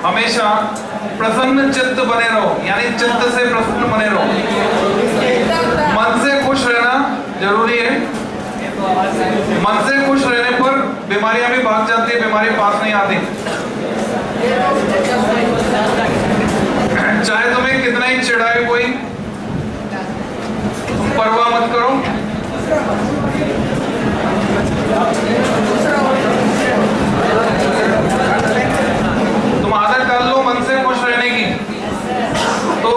हमेशा प्रसन्न चित्त बने रहो, यानी चित्त से प्रसन्न बने रहो। मन से खुश रहना जरूरी है। मन से खुश रहने पर बीमारियां भी भाग जाती है, बीमारी पास नहीं आती। चाहे तुम्हें कितना ही चिढ़ाए कोई, तुम परवाह मत करो। तुम आदत डाल लो मन से खुश रहने की, तो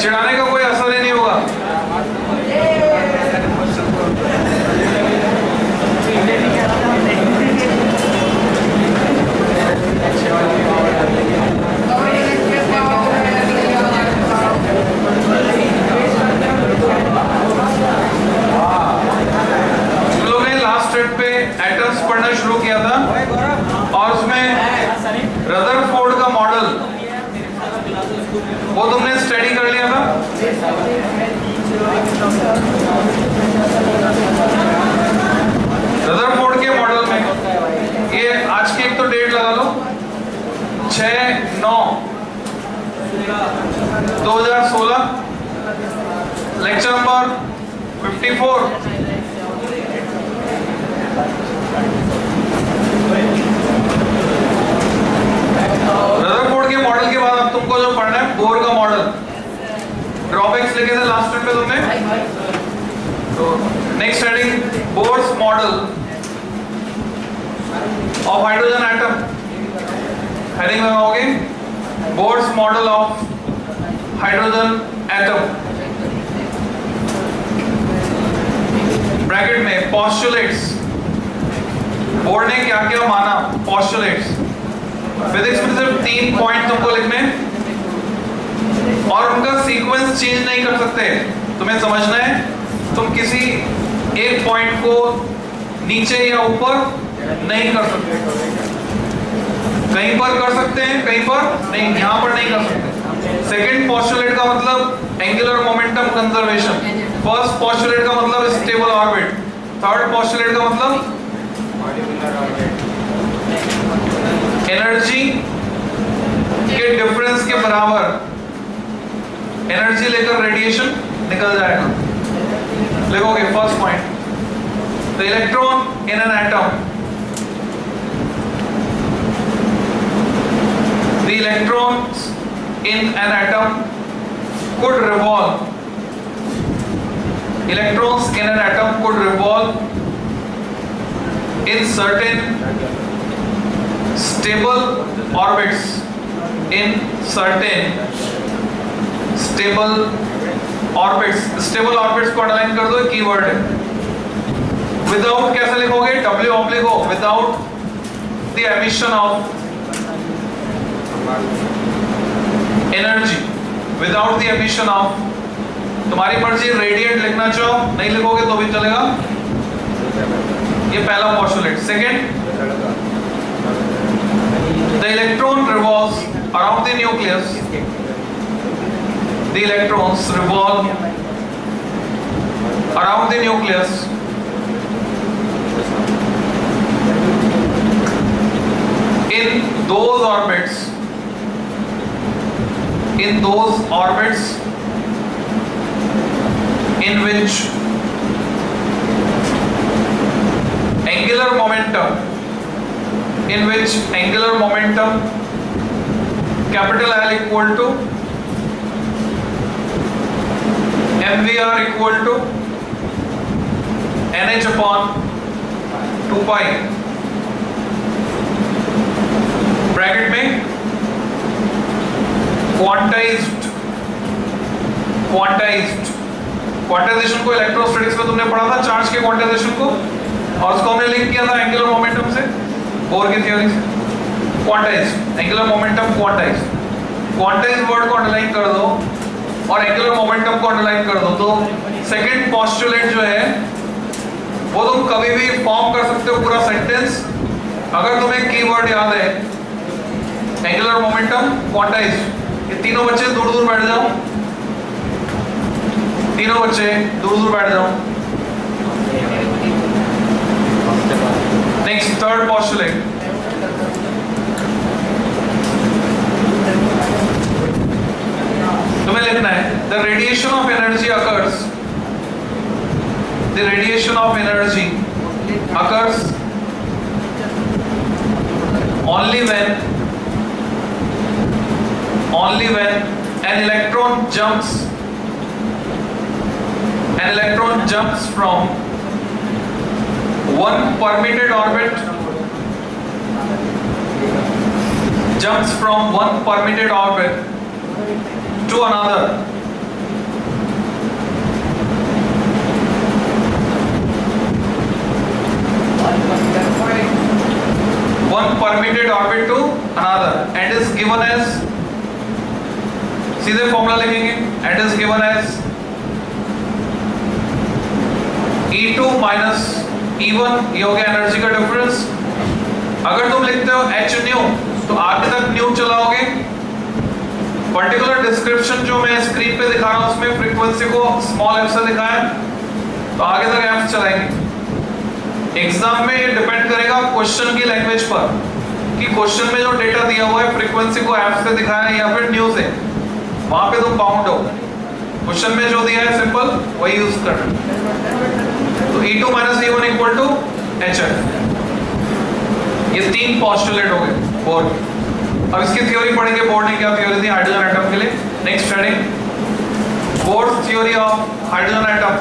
चिढ़ाने का कोई असर ही नहीं होगा। एटम्स पढ़ना शुरू किया था और उसमें रदरफोर्ड का मॉडल वो तुमने स्टडी कर लिया था। रदरफोर्ड के मॉडल में ये आज की एक तो डेट लगा लो, 6/9/2016, लेक्चर नंबर 54। रदरफोर्ड के मॉडल के बाद अब तुमको जो पढ़ना है बोर का मॉडल। ड्रॉबैक्स लिखे थे लास्ट टाइम पे तुमने, तो next heading Bohr's model of hydrogen atom. Heading लगाओगे Bohr's model of hydrogen atom, bracket में पोस्टुलेट्स। बोर्ड ने क्या क्या माना, पोस्टुलेट्स। फिजिक्स में सिर्फ 3 पॉइंट तुमको लिखने और उनका सीक्वेंस चेंज नहीं कर सकते। तुम्हें समझना है तुम किसी एक पॉइंट को नीचे या ऊपर नहीं कर सकते। कहीं पर कर सकते हैं, कहीं पर नहीं, यहां पर नहीं कर सकते। सेकंड पोस्टुलेट का मतलब angular momentum conservation. First postulate का मतलब स्टेबल ऑर्बिट। थर्ड पोस्टुलेट का मतलब एनर्जी के डिफरेंस के बराबर एनर्जी लेकर रेडिएशन निकल जाएगा। लिखोगे first point, the electron in an atom, the electrons in an atom could revolve, electrons in an atom could revolve in certain stable orbits, in certain stable orbits। stable orbits को underline कर दो, keyword है। Without कैसे लिखोगे, W of लिखो, without the emission of energy, without the emission of, तुम्हारी मर्जी radiant लिखना चाहो, नहीं लिखोगे तो भी चलेगा। ये पहला postulate. Second, the electron revolves around the nucleus, the electrons revolve around the nucleus in those orbits, in those orbits in which angular momentum, in which angular momentum capital L equal to mvr equal to nh upon 2 pi, bracket में quantization को electrostatics में तुमने पढ़ा था, charge के quantization को, और उसको हमने लिंक किया था एंगुलर मोमेंटम से, बोर की थ्योरी से। Quantize, angular momentum quantize, quantize word को अंडरलाइन कर दो और एंगुलर मोमेंटम को अंडरलाइन कर दो, तो सेकंड पोस्टुलेट जो है वो तुम कभी भी फॉर्म कर सकते हो पूरा सेंटेंस, अगर तुम्हें कीवर्ड याद है एंगुलर मोमेंटम क्वांटाइज। ये तीनों बच्चे दूर दूर बैठ जाओ, तीनों बच्चे दूर दूर बैठ जाओ। Next third postulate, of energy occurs only when an electron jumps from one permitted orbit to another. One permitted orbit to another and is given as, सीधे फॉर्मूला लिखेंगे, and is given as E2 minus E1, ये हो गया energy का difference. अगर तुम लिखते हो h न्यू तो आगे तक न्यू चलाओगे। पर्टिकुलर डिस्क्रिप्शन जो मैं स्क्रीन पे दिखा रहा हूं उसमें फ्रीक्वेंसी को स्मॉल f से दिखाया, तो आगे तक f चलाएंगे। एग्जाम में ये डिपेंड करेगा क्वेश्चन की लैंग्वेज पर कि क्वेश्चन में जो डेटा दिया हुआ है फ्रीक्वेंसी को f से दिखाया है या फिर न्यू से, वहां पे तुम बाउंड हो। क्वेश्चन में जो दिया है सिंपल वही यूज करना। तो E2 minus E1 equal to HF। ये तीन पोस्टुलेट हो गए बोर्ड। अब इसकी थ्योरी पढ़ेंगे। बोर्ड ने क्या थ्योरी दी हाइड्रोजन एटम के लिए। Next heading Bohr theory of hydrogen atom.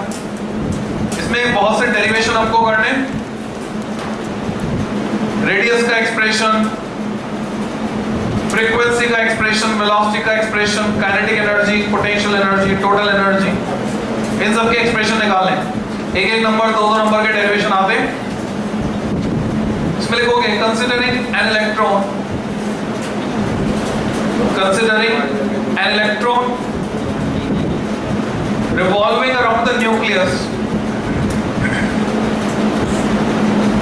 इसमें बहुत से डेरिवेशन आपको करने, रेडियस का एक्सप्रेशन, फ्रीक्वेंसी का एक्सप्रेशन, वेलोसिटी का expression, kinetic energy, potential energy, total energy, इन सब के एक्सप्रेशन निकालने। एक एक नंबर, दो दो नंबर के डेरिवेशन आते। इसमें लिखोगे considering an electron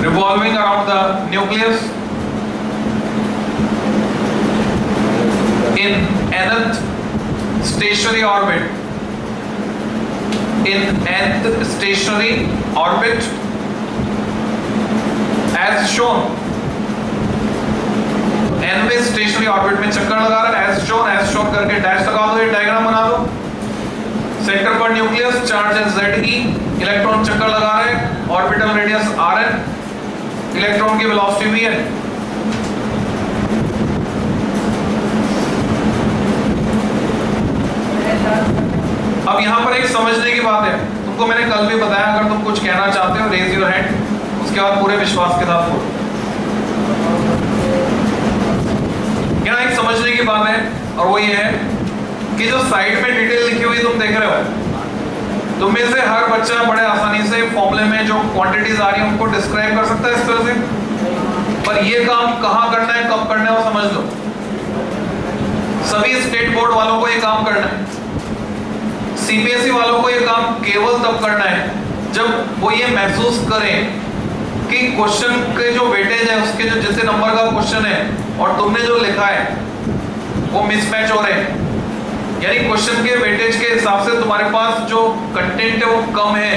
revolving around the nucleus in nth stationary orbit as shown। nth stationary orbit में चक्कर लगा रहा है, as shown करके डैश लगा दो, ये डायग्राम बना दो। सेंटर पर न्यूक्लियस, चार्ज है Ze, इलेक्ट्रॉन चक्कर लगा रहे हैं, ऑर्बिटल रेडियस Rn, इलेक्ट्रॉन की वेलोसिटी Vn। अब यहां पर एक समझने की बात है, तुमको मैंने कल भी बताया, अगर तुम कुछ कहना चाहते हो रेज योर हैंड, उसके बाद पूरे विश्वास के साथ बोलो। यहाँ एक समझने की बात है और वो ये है कि जो साइड में डिटेल लिखी हुई तुम देख रहे हो, तुम में से हर बच्चा बड़े आसानी से फॉर्मूले में जो क्वांटिटीज आ रही है उनको डिस्क्राइब कर सकता है इस तरह से, पर ये काम कहाँ करना है, कब करना है वो समझ लो। सभी स्टेट बोर्ड वालों को ये काम करना है, सीबीएसई वालों को ये काम केवल तब करना है जब वो ये महसूस करें कि क्वेश्चन के जो वेटेज है, उसके जो जितने नंबर का क्वेश्चन है और तुमने जो लिखा है वो मिसमैच हो रहे हैं, यानी क्वेश्चन के वेटेज के हिसाब से तुम्हारे पास जो कंटेंट है वो कम है,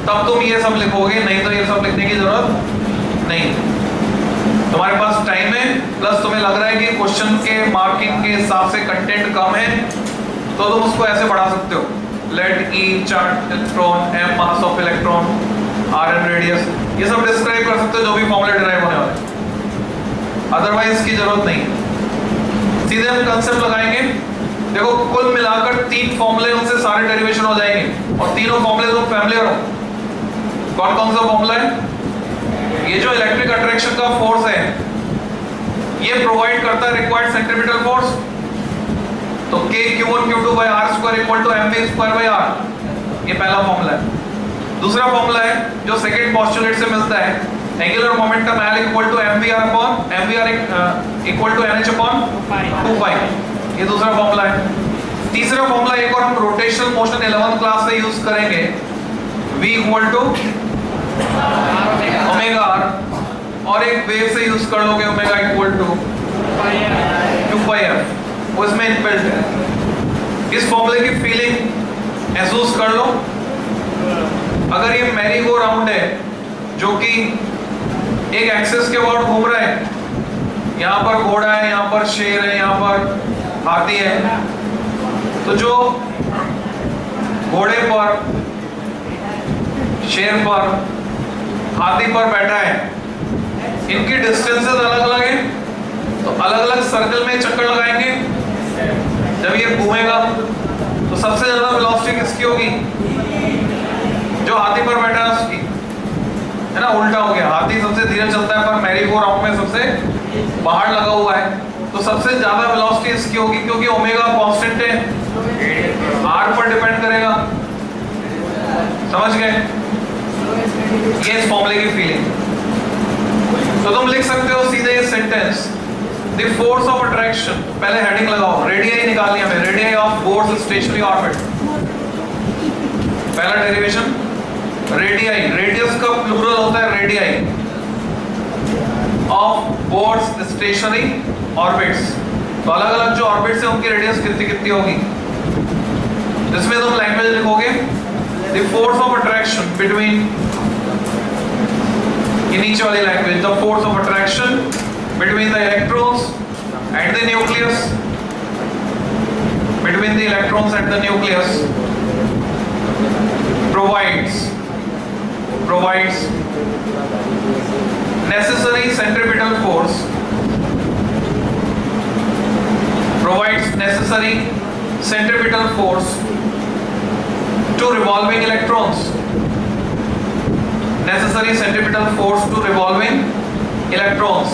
तब तुम ये सब लिखोगे, नहीं तो ये सब लिखने की जरूरत नहीं। तुम्हारे पास टाइम है, प्लस तुम्हें लग रहा है कि क्वेश्चन के मार्किंग के हिसाब से कंटेंट कम है, तो तुम उसको ऐसे बढ़ा सकते हो। Let E charge electron, M mass of electron, Rn radius, ये सब डिस्क्राइब कर सकते हो जो भी फॉर्मूले डिराइव होने वाले। अदरवाइज इसकी जरूरत नहीं है। सीधे हम कंसेप्ट लगाएंगे। देखो कुल मिलाकर 3 फॉर्मूले, उनसे सारे डेरिवेशन हो जाएंगे और तीनों फॉर्मूले तुम फैमिलियर हो। कौन कौन सा फॉर्मूला है? ये जो इलेक्ट्रिक अट्रैक्शन का फोर्स है ये प्रोवाइड करता है रिक्वायर्ड सेंट्रीपिटल फोर्स, तो K(Q1, Q2 by R² equal to mv² by r, ये पहला फॉर्मूला है। दूसरा फॉर्मूला है जो सेकंड पोस्टुलेट से मिलता है, angular momentum L equal to mvr equal to nh/2π, ये दूसरा फॉर्मूला है। तीसरा फॉर्मूला एक और हम रोटेशनल मोशन 11th क्लास से यूज करेंगे, v equal to omega r, और एक वेव से यूज कर लोगे ओमेगा equal to 2πf, वो इसमें इनबिल्ट है। इस फॉर्मूले की फीलिंग महसूस कर लो। अगर ये मैरी गो राउंड है जो कि एक एक्सिस के अबाउट घूम रहा है, यहाँ पर घोड़ा है, यहाँ पर शेर है, यहाँ पर हाथी है, तो जो घोड़े पर शेर पर, हाथी पर बैठा है, इनकी डिस्टेंसेस अलग अलग है, तो अलग अलग सर्कल में चक्कर लगाएंगे। जब ये घूमेगा तो सबसे ज्यादा वेलोसिटी किसकी होगी? जो हाथी पर बैठा है उसकी, है ना। उल्टा हो गया, हाथी सबसे धीरे चलता है पर मैरी गो राउंड में सबसे बाहर लगा हुआ है, तो सबसे ज्यादा वेलोसिटी इसकी होगी, क्योंकि ओमेगा कांस्टेंट है, आर पर डिपेंड करेगा। समझ गए? ये इस फॉर्मूले की फीलिंग। तो तुम लिख सकते हो सीधे ये sentence, the force of attraction, पहले हेडिंग लगाओ, रेडियस निकालनी है हमें, radius of Bohr's stationary orbit. पहला डेरिवेशन, रेडियस, रेडियस का प्लूरल होता है radius of Bohr's stationary orbits. तो अलग अलग जो ऑर्बिट्स है उनकी रेडियस कितनी कितनी होगी। जिसमें तुम लैंग्वेज लिखोगे, the force of attraction between, ये नीचे वाली language, the force of attraction between the electrons and the nucleus, between the electrons and the nucleus provides necessary centripetal force, to revolving electrons, necessary centripetal force to revolving electrons।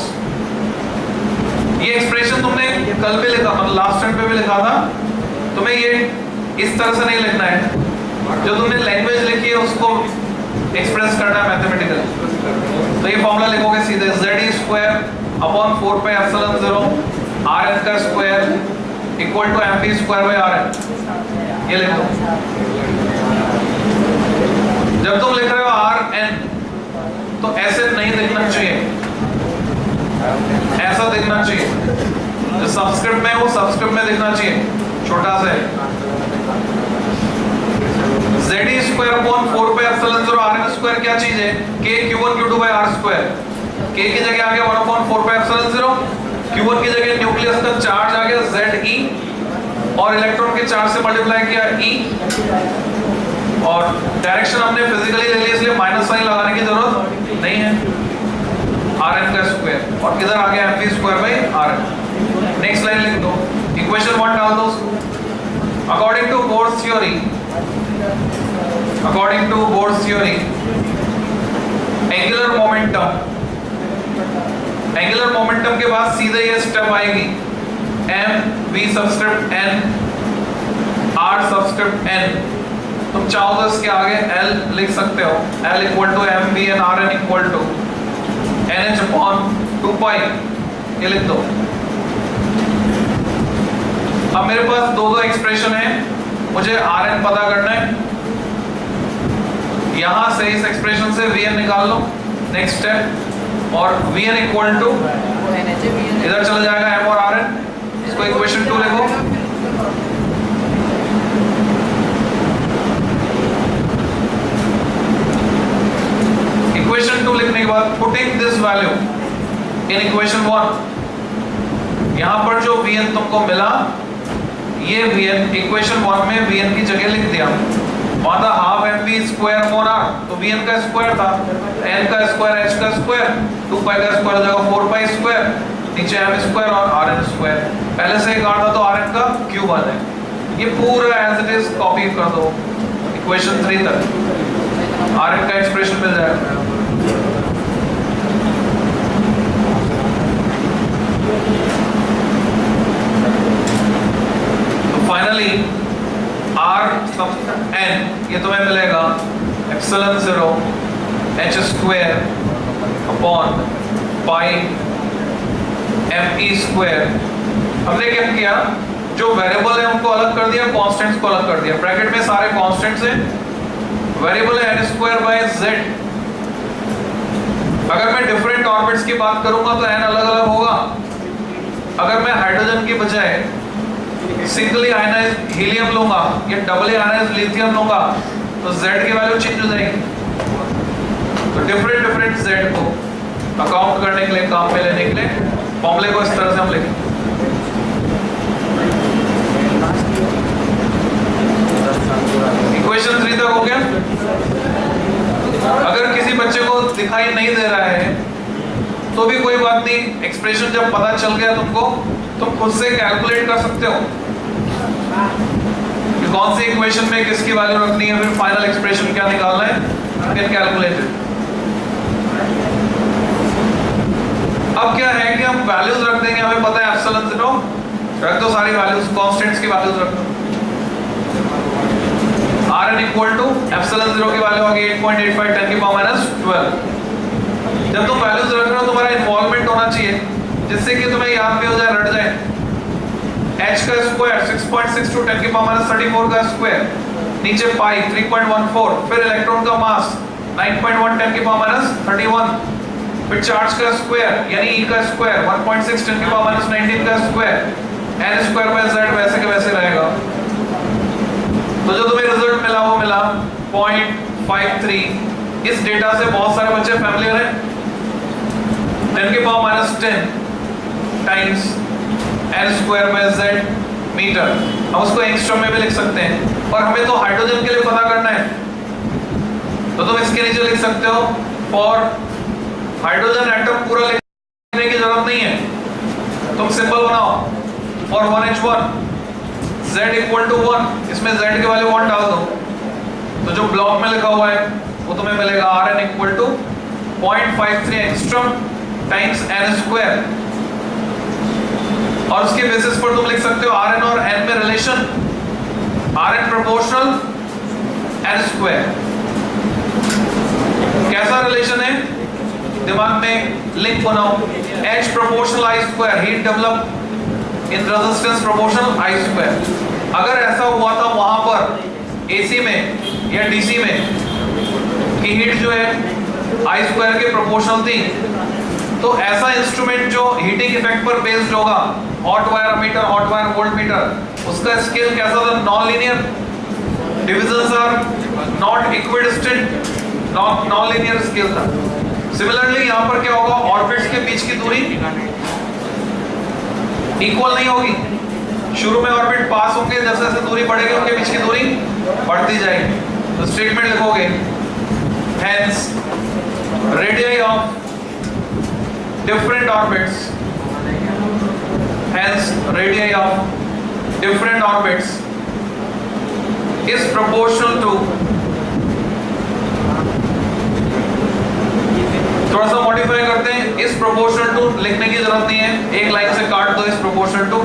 ये expression तुमने कल पे लिखा, मतलब last time पे भी लिखा था, तुम्हें ये इस तरह से नहीं लिखना है। जो तुमने लैंग्वेज लिखी है उसको एक्सप्रेस करना है मैथमेटिकली। तो ये फॉर्मूला लिखोगे सीधे, Z²/4πε0 Rn का स्क्वायर इक्वल टू mv²/Rn। ये लिख दो। जब तुम लिख रहे हो Rn तो ऐसे नहीं लिखना चाहिए, ऐसा दिखना चाहिए। जो सबस्क्रिप्ट में वो सबस्क्रिप्ट में दिखना चाहिए, छोटा सा है। Z²/4πε0 Rn² क्या चीज है? K Q1 Q2/R²। K की जगह आ गया 1/4πε0, Q1 की जगह न्यूक्लियस का चार्ज आ गया Ze, और इलेक्ट्रॉन के चार्ज से मल्टीप्लाई किया E, और डायरेक्शन हमने फिजिकली ले ली इसलिए माइनस साइन लगाने की जरूरत नहीं है। Rn का स्क्वायर, और किधर आ गया mv²/Rn। नेक्स्ट लाइन लिख दो, इक्वेशन 1 डाल दो। According to Bohr's theory, angular momentum के बाद सीधे ये स्टेप आएगी, mv subscript n r subscript n। तुम चाहो तो इसके आगे l लिख सकते हो, l equal to mv and rn equal to NH/2π, ये लिख दो। अब मेरे पास दो एक्सप्रेशन है, मुझे Rn पता करना है। यहां से इस एक्सप्रेशन से Vn निकाल लो, नेक्स्ट स्टेप, और Vn इक्वल टू इधर चला जाएगा m और Rn। इसको इक्वेशन 2 लिखो। इक्वेशन 2 लिखने के बाद putting this value in equation 1, यहां पर जो Vn तुमको मिला, ये Vn इक्वेशन 1 में Vn की जगह लिख दिया, वहां था हाफ mv² मोर r, तो Vn का स्क्वायर था, n का स्क्वायर, h का स्क्वायर, 2π का स्क्वायर हो जाएगा 4π², नीचे m² और Rn²। पहले से एक r था तो Rn का क्यूब आ जाए। ये पूरा एज इट इज कॉपी कर दो इक्वेशन 3 तक, Rn का एक्सप्रेशन मिल जाएगा। तो फाइनली R सब n ये तुम्हें मिलेगा ε0 h² me²। हमने क्या किया, जो वेरिएबल है उनको अलग कर दिया, कांस्टेंट्स को अलग कर दिया। ब्रैकेट में सारे कांस्टेंट्स हैं, वेरिएबल है n²/z। अगर मैं डिफरेंट ऑर्बिट्स की बात करूंगा तो n अलग अलग होगा। अगर मैं हाइड्रोजन की बजाय सिंगली आयनाइज्ड हीलियम लूंगा या डबली आयनाइज्ड लिथियम लूंगा तो z की वैल्यू चेंज हो जाएगी। तो डिफरेंट z को अकाउंट करने के लिए, काम में लेने के लिए फॉर्मूले को इस तरह से हम लिखेंगे। इक्वेशन 3 तक हो गया। नहीं दे रहा है तो भी कोई बात नहीं, एक्सप्रेशन जब पता चल गया तुमको, तुम खुद से कैलकुलेट कर सकते हो कि कौन सी इक्वेशन में किसकी वैल्यू रखनी है, फिर फाइनल एक्सप्रेशन क्या निकालना है, फिर कैलकुलेटेड। अब क्या है कि हम वैल्यूज रख देंगे, हमें पता है एप्सिलॉन जीरो, रख दो सारी वैल्यूज, कांस्टेंट्स की वैल्यूज रख दो। Rn equal to epsilon zero की वैल्यू आ गई 8.85 10 की पावर माइनस 12। जब तुम वैल्यूज रख रहे हो तुम्हारा इन्वॉल्वमेंट होना चाहिए जिससे कि तुम्हें याद भी हो जाए, रट जाए। h का स्क्वायर 6.62 10 की पावर माइनस 34 का स्क्वायर, नीचे पाई 3.14, फिर इलेक्ट्रॉन का मास 9.1 10 की पावर माइनस 31, फिर चार्ज का स्क्वायर यानी E का स्क्वायर 1.6 10 की पावर माइनस 19 का square, n square by z वैसे के वैसे रहेगा। तो जो तुम्हें रिजल्ट मिला वो मिला 0.53। इस डेटा से बहुत सारे बच्चे फैमिलियर हैं। 10 की power minus 10 times n square by z metre. हम उसको एंगस्ट्रॉम में भी लिख सकते हैं, और हमें तो हाइड्रोजन के लिए पता करना है, तो तुम इसके नीचे लिख सकते हो फॉर हाइड्रोजन एटम, पूरा लिखने की जरूरत नहीं है, तुम सिंपल बनाओ for 1h1 z equal to 1, इसमें z के वैल्यू 1 डाल दो, तो जो ब्लॉक में लिखा हुआ है वो तुम्हें मिलेगा Rn equal to 0.53 angstrom times n square. और उसके बेसिस पर तुम लिख सकते हो Rn और n में relation, Rn proportional n square. कैसा रिलेशन है दिमाग में लिंक बनाओ, H proportional I square, heat develop in resistance proportional I square. अगर ऐसा हुआ था वहां पर AC में या DC में कि हीट जो है I स्क्वायर के प्रोपोर्शनल थी, तो ऐसा इंस्ट्रूमेंट जो हीटिंग इफेक्ट पर बेस्ड होगा, hot wire meter, hot wire voltmeter, उसका स्केल कैसा था, non linear, divisions are not equidistant, non linear scale था। सिमिलरली यहाँ पर क्या होगा, ऑर्बिट्स के बीच की दूरी इक्वल नहीं होगी, शुरू में ऑर्बिट पास होंगे, जैसे जैसे दूरी बढ़ेगी उनके बीच की दूरी बढ़ती जाएगी। तो स्टेटमेंट लिखोगे hence radii of different orbits, hence radii of different orbits is proportional to, थोड़ा सा मॉडिफाई करते हैं, इस प्रोपोर्शनल टू लिखने की जरूरत नहीं है, एक लाइन से काट दो, इस proportional to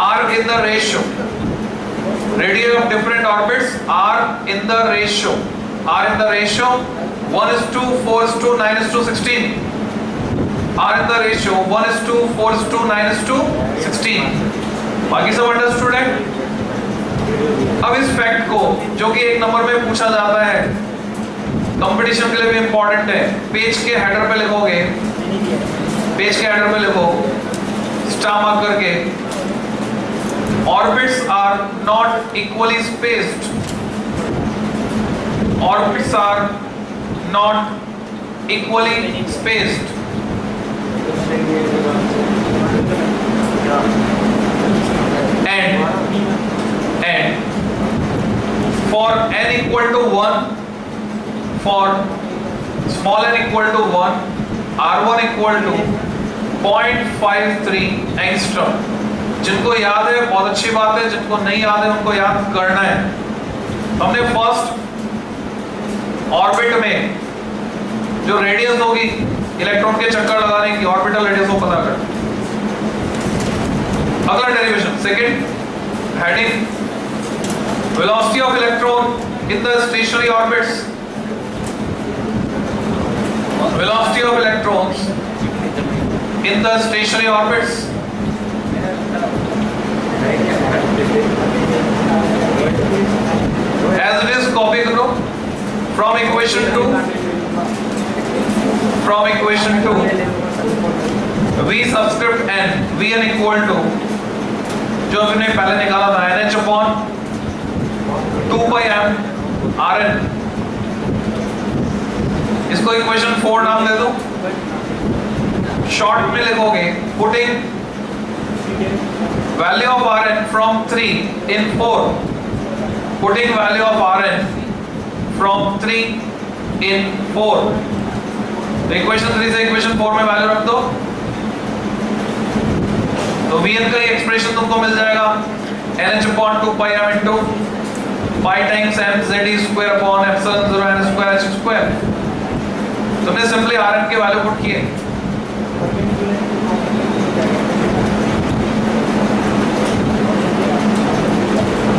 are in the ratio, radius of different orbits are in the ratio, are in the ratio 1:2, 4:2, 9:16, are in the ratio 1:2, 4:2, 9:16। बाकी सब अंडरस्टूड है। अब इस फैक्ट को जो कि एक नंबर में पूछा जाता है, कंपटीशन के लिए भी इंपॉर्टेंट है, पेज के हेडर पे लिखोगे, पेज के हेडर पे लिखो स्टार मार्क करके, orbits are not equally spaced, orbits are not equally spaced, and for n equal to 1, for small n equal to 1, R1 equal to 0.53 angstrom. जिनको याद है बहुत अच्छी बात है, जिनको नहीं याद है उनको याद करना है। हमने फर्स्ट ऑर्बिट में जो रेडियस होगी इलेक्ट्रॉन के चक्कर लगाने की, ऑर्बिटल रेडियस को पता कर। अगला derivation, second heading, velocity of electron in the stationary orbits, velocity of electrons in the stationary orbits, as it is copy करो from equation 2, v subscript n, vn equal to जो हमने पहले निकाला था nh upon 2 by m rn, इसको equation 4 नाम दे दो। Short में लिखोगे putting value of Rn from 3 in 4, putting value of Rn from 3 in 4, तो इक्वेशन 3 से इक्वेशन 4 में वैल्यू रख दो, तो Vn का ये एक्सप्रेशन तुमको मिल जाएगा NH/2πm into pi times mze square upon epsilon 0 n square h square। तुमने सिंपली Rn के वैल्यू पुट किए,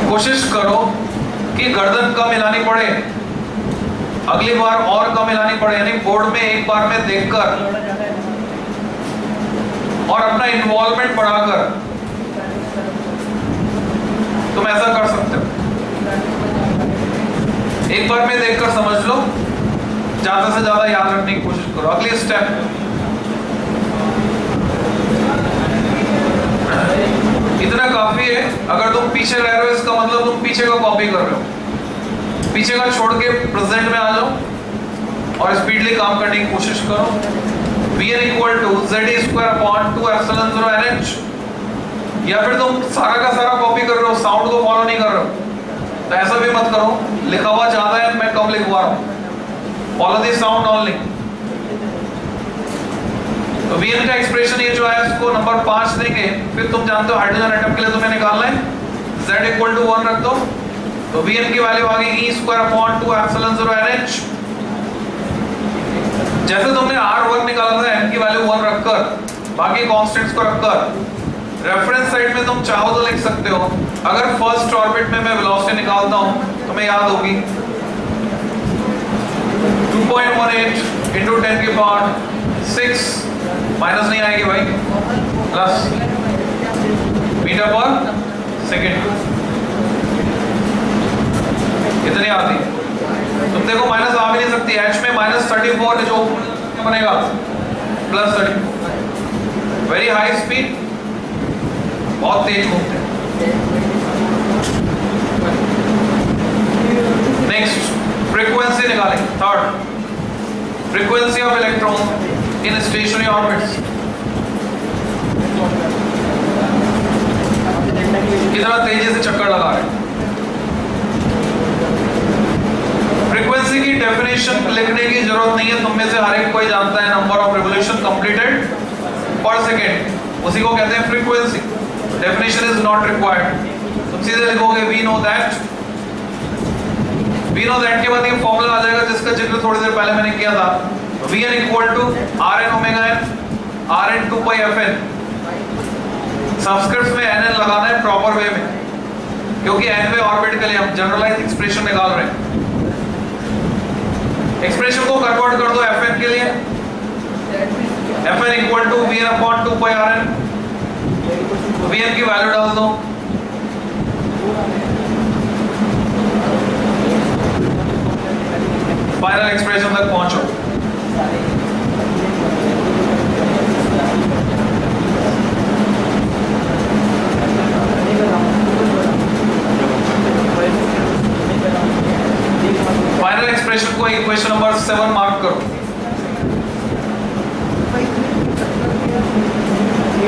कोशिश करो कि गर्दन कम हिलानी पड़े, अगली बार और कम हिलानी पड़े, यानी बोर्ड में एक बार में देखकर और अपना इन्वॉल्वमेंट बढ़ाकर तुम ऐसा कर सकते हो। एक बार में देखकर समझ लो, ज्यादा से ज्यादा याद रखने की कोशिश करो। अगली स्टेप, इतना काफी है। अगर तुम पीछे रह रहे हो इसका मतलब तुम पीछे का कॉपी कर रहे हो। पीछे का छोड़ के प्रेजेंट में आ जाओ और स्पीडली काम करने की कोशिश करो। Vn equal to Z square upon 2 epsilon 0 NH। या फिर तुम सारा का सारा कॉपी कर रहे हो, साउंड को फॉलो नहीं कर रहे हो, तो ऐसा भी मत करो, लिखा हुआ ज्यादा है मैं कम लिखवा रहा हूँ, फॉलो द साउंड ओनली। तो Vn का एक्सप्रेशन ये जो है इसको नंबर 5 देंगे। फिर तुम जानते हो हाइड्रोजन एटम के लिए तुम्हें निकालना है, Z equal to 1 रख दो, तो Vn की वैल्यू आ गई E square upon 2 epsilon 0 NH। जैसे तुमने R1 निकाला था n की वैल्यू 1 रखकर, बाकी कांस्टेंट्स को रखकर, रेफरेंस साइड में तुम चाहो तो लिख सकते हो। अगर फर्स्ट ऑर्बिट में मैं वेलोसिटी निकालता हूं, तुम्हें याद होगी 2.18 into 10 की पावर 6, माइनस नहीं आएगी भाई, प्लस मीटर पर सेकेंड, कितनी आती है? तुम देखो माइनस आ भी नहीं सकती, h में -34 है, जो बनेगा +30। वेरी हाई स्पीड, बहुत तेज घूमते हैं। नेक्स्ट फ्रीक्वेंसी निकालेंगे। Third, frequency of electron in stationary orbits. कितना तेजी से चक्कर लगा रहे हैं। फ्रीक्वेंसी की डेफिनेशन लिखने की जरूरत नहीं है, तुम में से हर एक कोई जानता है, नंबर ऑफ रिवोल्यूशन कंप्लीटेड पर सेकेंड, उसी को कहते हैं frequency. Definition is not required, तुम सीधे लिखोगे वी नो दैट के बाद ये फॉर्मूला आ जाएगा जिसका जिक्र थोड़ी देर पहले मैंने किया था। Vn equal to Rn omega n Rn 2πfn। Subscripts में nn लगाना है प्रॉपर वे में, क्योंकि nवे ऑर्बिट के लिए हम जनरलाइज एक्सप्रेशन निकाल रहे हैं। एक्सप्रेशन को कन्वर्ट कर दो Fn के लिए, Fn equal to Vn upon 2πRn। Vn की वैल्यू डाल दो, फाइनल एक्सप्रेशन तक पहुंचो। फाइनल एक्सप्रेशन को इक्वेशन नंबर 7 मार्क करो।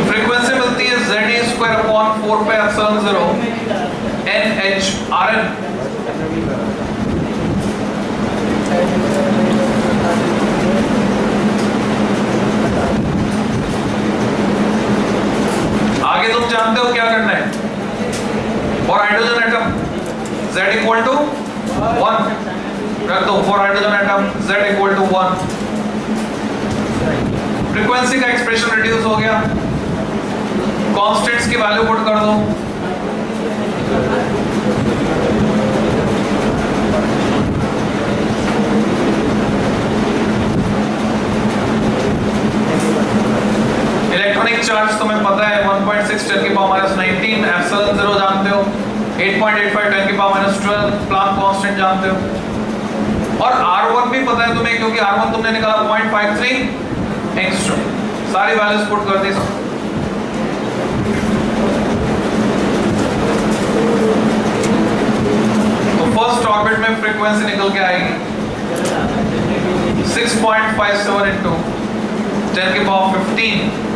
फ्रीक्वेंसी मिलती है Z square upon 4 pi epsilon 0 NH Rn। आगे तुम जानते हो क्या करना है। For hydrogen atom Z equal to 1 रख दो, for hydrogen atom Z equal to 1। Frequency का एक्सप्रेशन रिड्यूस हो गया, कांस्टेंट्स की वैल्यू पुट कर दो। इलेक्ट्रॉनिक चार्ज तुम्हें पता है 1.6 10 की पावर -19, एप्सिलॉन 0 जानते हो, 8.85 10 की पावर -12, प्लांक कांस्टेंट जानते हो, और R1 भी पता है तुम्हें, क्योंकि R1 तुमने निकाला 0.53 एंगस्ट्रॉम। सारी वैल्यूज पुट कर दी। तो फर्स्ट ऑर्बिट में फ्रीक्वेंसी निकल के आएगी 6.57 into 10 की पावर 15।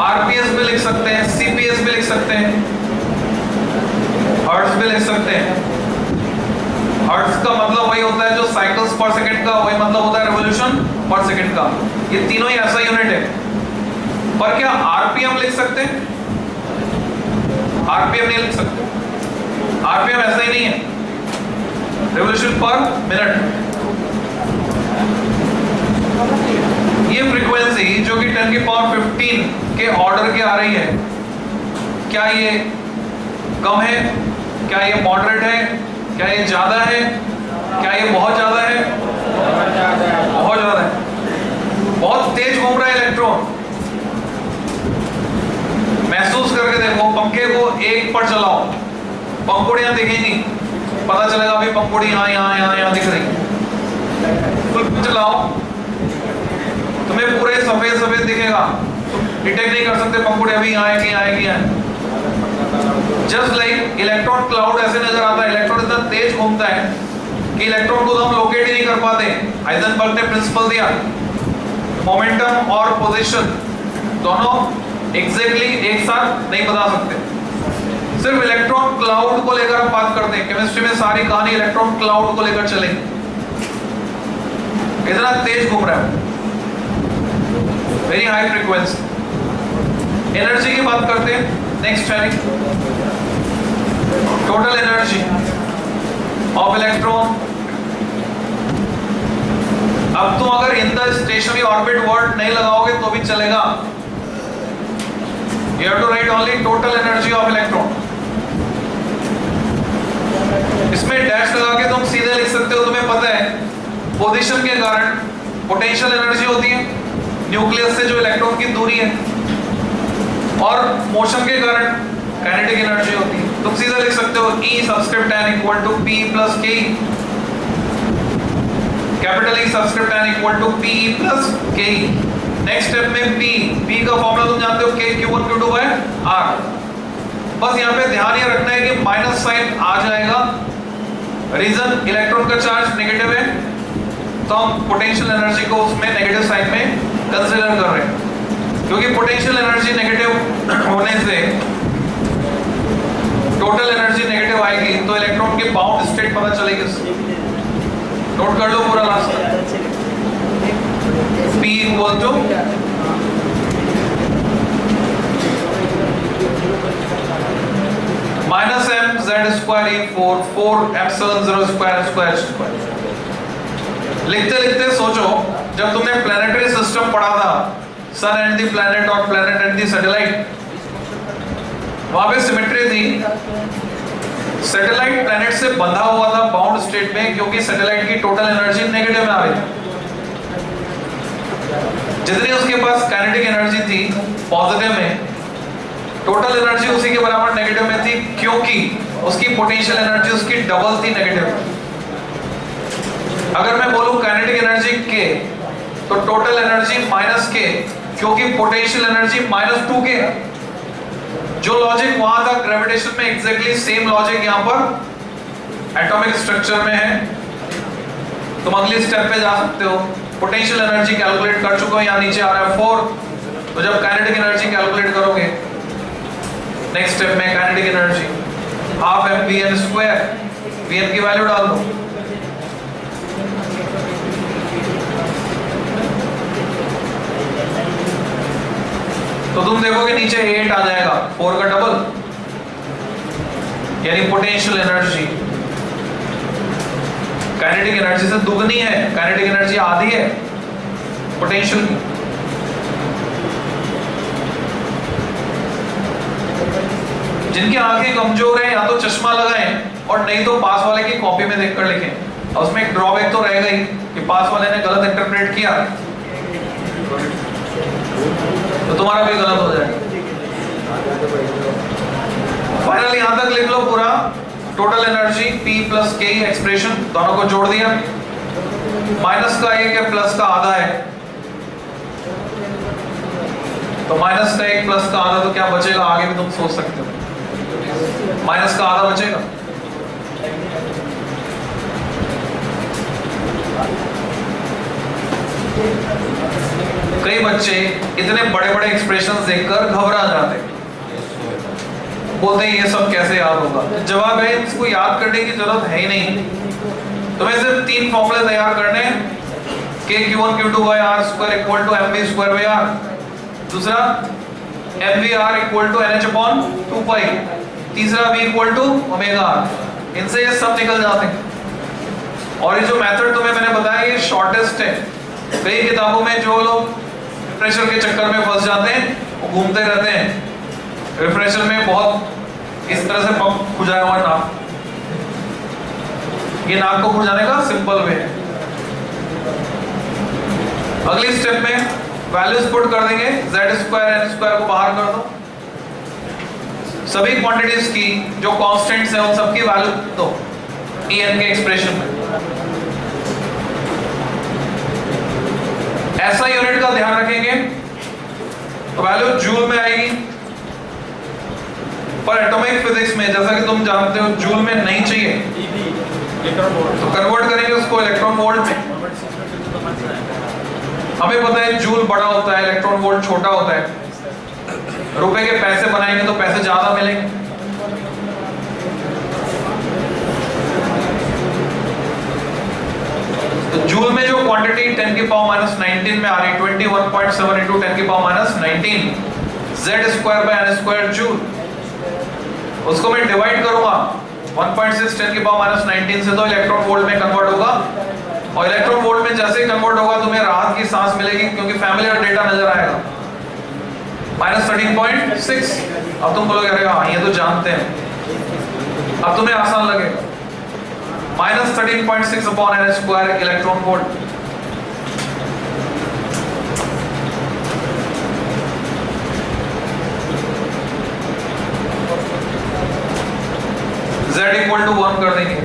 आरपीएस भी लिख सकते हैं, सीपीएस भी लिख सकते हैं, हर्ट्ज भी लिख सकते हैं। हर्ट्ज का मतलब वही होता है जो साइकिल्स पर सेकंड का, वही मतलब होता है रिवॉल्यूशन पर सेकंड का। ये तीनों ही ऐसा यूनिट है। पर क्या आरपीएम लिख सकते हैं? आरपीएम नहीं लिख सकते। आरपीएम ऐसा ही नहीं है, रिवॉल्यूशन पर मिनट। ये फ्रीक्वेंसी जो कि 10 की पावर 15 के ऑर्डर की आ रही है, क्या ये कम है? क्या ये मॉडरेट है? क्या ये ज्यादा है? क्या ये बहुत ज्यादा है? बहुत ज्यादा है। बहुत तेज घूम रहा है इलेक्ट्रॉन। महसूस करके देखो, पंखे को 1 पर चलाओ, पंखुड़ियां दिखेंगी, पता चलेगा अभी पंखुड़ी यहाँ दिख रही। फुल पे चलाओ, तुम्हें पूरे सफेद सफेद दिखेगा, डिटेक्ट नहीं कर सकते पंखुड़ी अभी यहाँ है। जस्ट लाइक इलेक्ट्रॉन क्लाउड ऐसे नजर आता है। इलेक्ट्रॉन इतना तेज घूमता है कि इलेक्ट्रॉन को तो हम लोकेट ही नहीं कर पाते। हाइजेनबर्ग ने प्रिंसिपल दिया, मोमेंटम और पोजीशन दोनों एग्जैक्टली एक साथ नहीं बता सकते। सिर्फ इलेक्ट्रॉन क्लाउड को लेकर हम बात करते हैं। केमिस्ट्री में सारी कहानी इलेक्ट्रॉन क्लाउड को लेकर चलेगी। इतना तेज घूम रहा है, वेरी हाई फ्रीक्वेंसी। एनर्जी की बात करते हैं। Next heading, total energy of electron. अब तुम अगर इन द स्टेशनरी ऑर्बिट वर्ड नहीं लगाओगे तो भी चलेगा। You have to write only total energy of electron. इसमें डैश लगा के तुम सीधे लिख सकते हो। तुम्हें पता है पोजीशन के कारण पोटेंशियल एनर्जी होती है न्यूक्लियस से जो इलेक्ट्रॉन की दूरी है, और मोशन के कारण काइनेटिक एनर्जी होती है। तुम सीधा लिख सकते हो E subscript n equal to P plus K, capital E subscript n equal to P plus K। Next step में P का फॉर्मूला तुम जानते हो, K Q1 Q2 है R। बस यहाँ पे ध्यान ये रखना है कि माइनस साइन आ जाएगा। रीजन इलेक्ट्रॉन का चार्ज नेगेटिव है, तो हम पोटेंशियल एनर्जी को उसमें नेगेटिव साइन में कंसीडर कर रहे हैं। क्योंकि पोटेंशियल एनर्जी नेगेटिव होने से टोटल एनर्जी नेगेटिव आएगी, तो इलेक्ट्रॉन की बाउंड स्टेट पता चलेगी। नोट कर लो पूरा last P equal to minus m z square E4 epsilon 0 square square. लिखते लिखते सोचो, जब तुमने प्लैनेटरी सिस्टम पढ़ा था, सन एंड द प्लैनेट और प्लैनेट एंड द सैटेलाइट, वहां पे सिमेट्री थी। सैटेलाइट प्लैनेट से बंधा हुआ था बाउंड स्टेट में, क्योंकि सैटेलाइट की टोटल एनर्जी नेगेटिव में आ रही थी। जितनी उसके पास काइनेटिक एनर्जी थी पॉजिटिव में, टोटल एनर्जी उसी के बराबर नेगेटिव में थी, क्योंकि उसकी पोटेंशियल एनर्जी उसकी डबल थी नेगेटिव। अगर मैं बोलूं काइनेटिक एनर्जी K, तो टोटल एनर्जी माइनस K, क्योंकि पोटेंशियल एनर्जी -2 K। जो लॉजिक वहां था ग्रेविटेशन में, एग्जैक्टली सेम लॉजिक यहाँ पर एटॉमिक स्ट्रक्चर में है। तुम अगली स्टेप पे जा सकते हो। पोटेंशियल एनर्जी कैलकुलेट कर चुके हो, यहाँ नीचे आ रहा है 4। तो जब काइनेटिक एनर्जी कैलकुलेट करोगे, नेक्स्ट स्टेप में kinetic energy half mvn², vn की वैल्यू डाल दो। तो तुम देखोगे नीचे 8 आ जाएगा, 4 का डबल, यानी पोटेंशियल एनर्जी काइनेटिक एनर्जी से दुगनी है। काइनेटिक एनर्जी आधी है पोटेंशियल की। जिनकी आंखें कमजोर है, या तो चश्मा लगाएं और नहीं तो पास वाले की कॉपी में देखकर लिखें। और उसमें एक ड्रॉबैक तो रहेगा ही कि पास वाले ने गलत इंटरप्रेट किया तो तुम्हारा भी गलत हो जाएगा। फाइनली यहां तक लिख लो पूरा total energy P plus K expression, दोनों को जोड़ दिया। माइनस का 1 है, प्लस का आधा है, तो माइनस का 1 प्लस का आधा, तो क्या बचेगा आगे भी तुम सोच सकते हो। माइनस का आधा बचेगा, कई बच्चे इतने बड़े बड़े एक्सप्रेशंस देखकर घबरा जाते हैं। बोलते हैं ये सब कैसे याद होगा। जवाब है इसको याद करने की जरूरत है ही नहीं, तुम्हें सिर्फ 3 फॉर्मूले तैयार करने हैं। Q1 Q2 by R square equal to mv square by R, दूसरा mvr equal to nh upon 2 pi, तीसरा v equal to omega r। इनसे ये सब निकल जाते हैं। और ये जो मेथड तुम्हें मैंने बताया ये शॉर्टेस्ट है। कई किताबों में जो लोग रिफ्रेशर के चक्कर में फंस जाते हैं वो घूमते रहते हैं रिफ्रेशर में, बहुत इस तरह से पंप खुजाया हुआ नाक, ये नाक को खुजाने का सिंपल वे है। अगली स्टेप में वैल्यूज पुट कर देंगे, z स्क्वायर n स्क्वायर को बाहर कर दो, सभी क्वांटिटीज की जो कांस्टेंट्स हैं उन सबकी वैल्यू दो En के एक्सप्रेशन में। ऐसा यूनिट का ध्यान रखेंगे तो वैल्यू जूल में आएगी, पर एटॉमिक फिजिक्स में जैसा कि तुम जानते हो जूल में नहीं चाहिए, तो कन्वर्ट करेंगे उसको इलेक्ट्रॉन वोल्ट में। हमें पता है जूल बड़ा होता है, इलेक्ट्रॉन वोल्ट छोटा होता है। रुपए के पैसे बनाएंगे तो पैसे ज्यादा मिलेंगे। तो जूल में जो क्वांटिटी 10 की पावर माइनस 19 में आ रही 21.7 इंटू 10 की power minus 19 z square by n square joule, उसको मैं डिवाइड करूंगा 1.6 10 की पावर माइनस 19 से, तो इलेक्ट्रॉन वोल्ट में कन्वर्ट होगा। और इलेक्ट्रॉन वोल्ट में जैसे ही कन्वर्ट होगा तुम्हें राहत की सांस मिलेगी, क्योंकि फैमिलियर डेटा नजर आएगा माइनस 13.6। अब तुम बोलोगे अरे हाँ ये तो जानते हैं, अब तुम्हें आसान लगेगा। Minus 13.6 upon n square electron volt. z equal to 1 कर देंगे,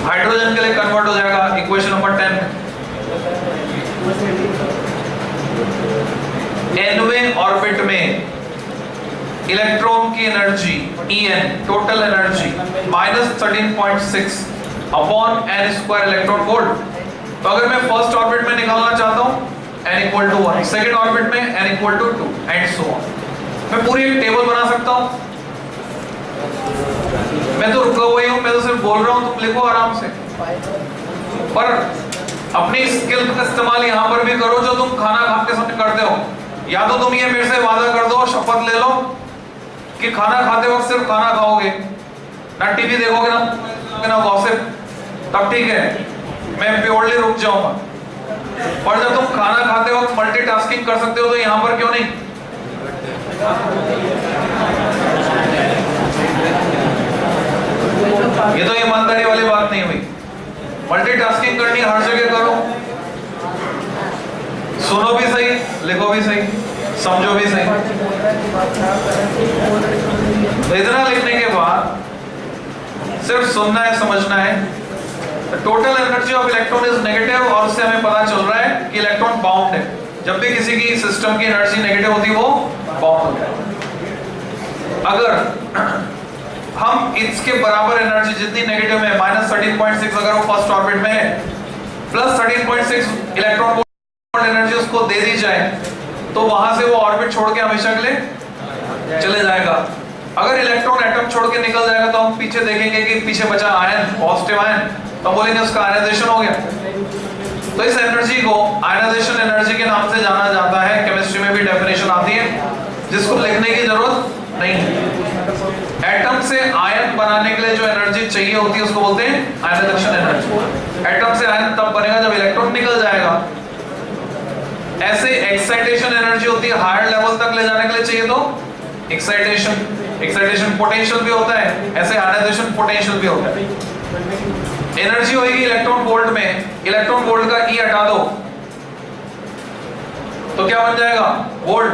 हाइड्रोजन के लिए कन्वर्ट हो जाएगा इक्वेशन नंबर 10। nवें ऑर्बिट में इलेक्ट्रॉन की energy En total energy minus 13.6 upon n square electron volt. तो अगर मैं फर्स्ट ऑर्बिट में निकालना चाहता हूं n equal to 1, second orbit में n equal to 2 and so on. मैं पूरी एक टेबल बना सकता हूं। मैं तो रुका हुआ ही हूं, मैं तो सिर्फ बोल रहा हूं, तुम लिखो आराम से। पर अपनी स्किल का इस्तेमाल यहां पर भी करो जो तुम खाना खाते समय करते हो। या तो तुम ये मेरे से वादा कर दो, शपथ ले लो कि खाना खाते वक्त सिर्फ खाना खाओगे, ना टीवी देखोगे ना गॉसिप, तब ठीक है, मैं प्योरली रुक जाऊंगा। पर जब तुम खाना खाते वक्त मल्टीटास्किंग कर सकते हो तो यहां पर क्यों नहीं? ये तो ईमानदारी वाली बात नहीं हुई। मल्टीटास्किंग करनी हर जगह करो, सुनो भी सही, लिखो भी सही, समझो भी सही। तो इतना लिखने के बाद सिर्फ सुनना है, समझना है। Total energy of electron is negative, और उससे हमें पता चल रहा है कि इलेक्ट्रॉन बाउंड है। जब भी किसी की सिस्टम की एनर्जी नेगेटिव होती है वो बाउंड होता है। अगर हम इसके बराबर एनर्जी जितनी नेगेटिव में माइनस 13.6 अगर वो फर्स्ट ऑर्बिट में है, प्लस 13.6 इलेक्ट्रॉन वोल्ट एनर्जी उसको दे दी जाए, तो वहां से वो ऑर्बिट छोड़ के हमेशा के लिए चले जाएगा। अगर इलेक्ट्रॉन एटम छोड़ के निकल जाएगा तो हम पीछे देखेंगे कि पीछे बचा आयन, पॉजिटिव आयन, तो बोलेंगे उसका आयनाइजेशन हो गया। तो इस एनर्जी को आयनाइजेशन एनर्जी के नाम से जाना जाता है। केमिस्ट्री में भी डेफिनेशन आती है जिसको लिखने की जरूरत नहीं है। एटम से आयन बनाने के लिए जो एनर्जी चाहिए होती है उसको बोलते हैं आयनाइजेशन एनर्जी। एटम से आयन तब बनेगा जब इलेक्ट्रॉन निकल जाएगा। ऐसे एक्साइटेशन एनर्जी होती है, हायर लेवल तक ले जाने के लिए चाहिए तो एक्साइटेशन पोटेंशियल भी होता है, ऐसे आयनाइजेशन पोटेंशियल भी होता है। एनर्जी होगी इलेक्ट्रॉन वोल्ट में, इलेक्ट्रॉन वोल्ट का ई हटा दो तो क्या बन जाएगा? वोल्ट।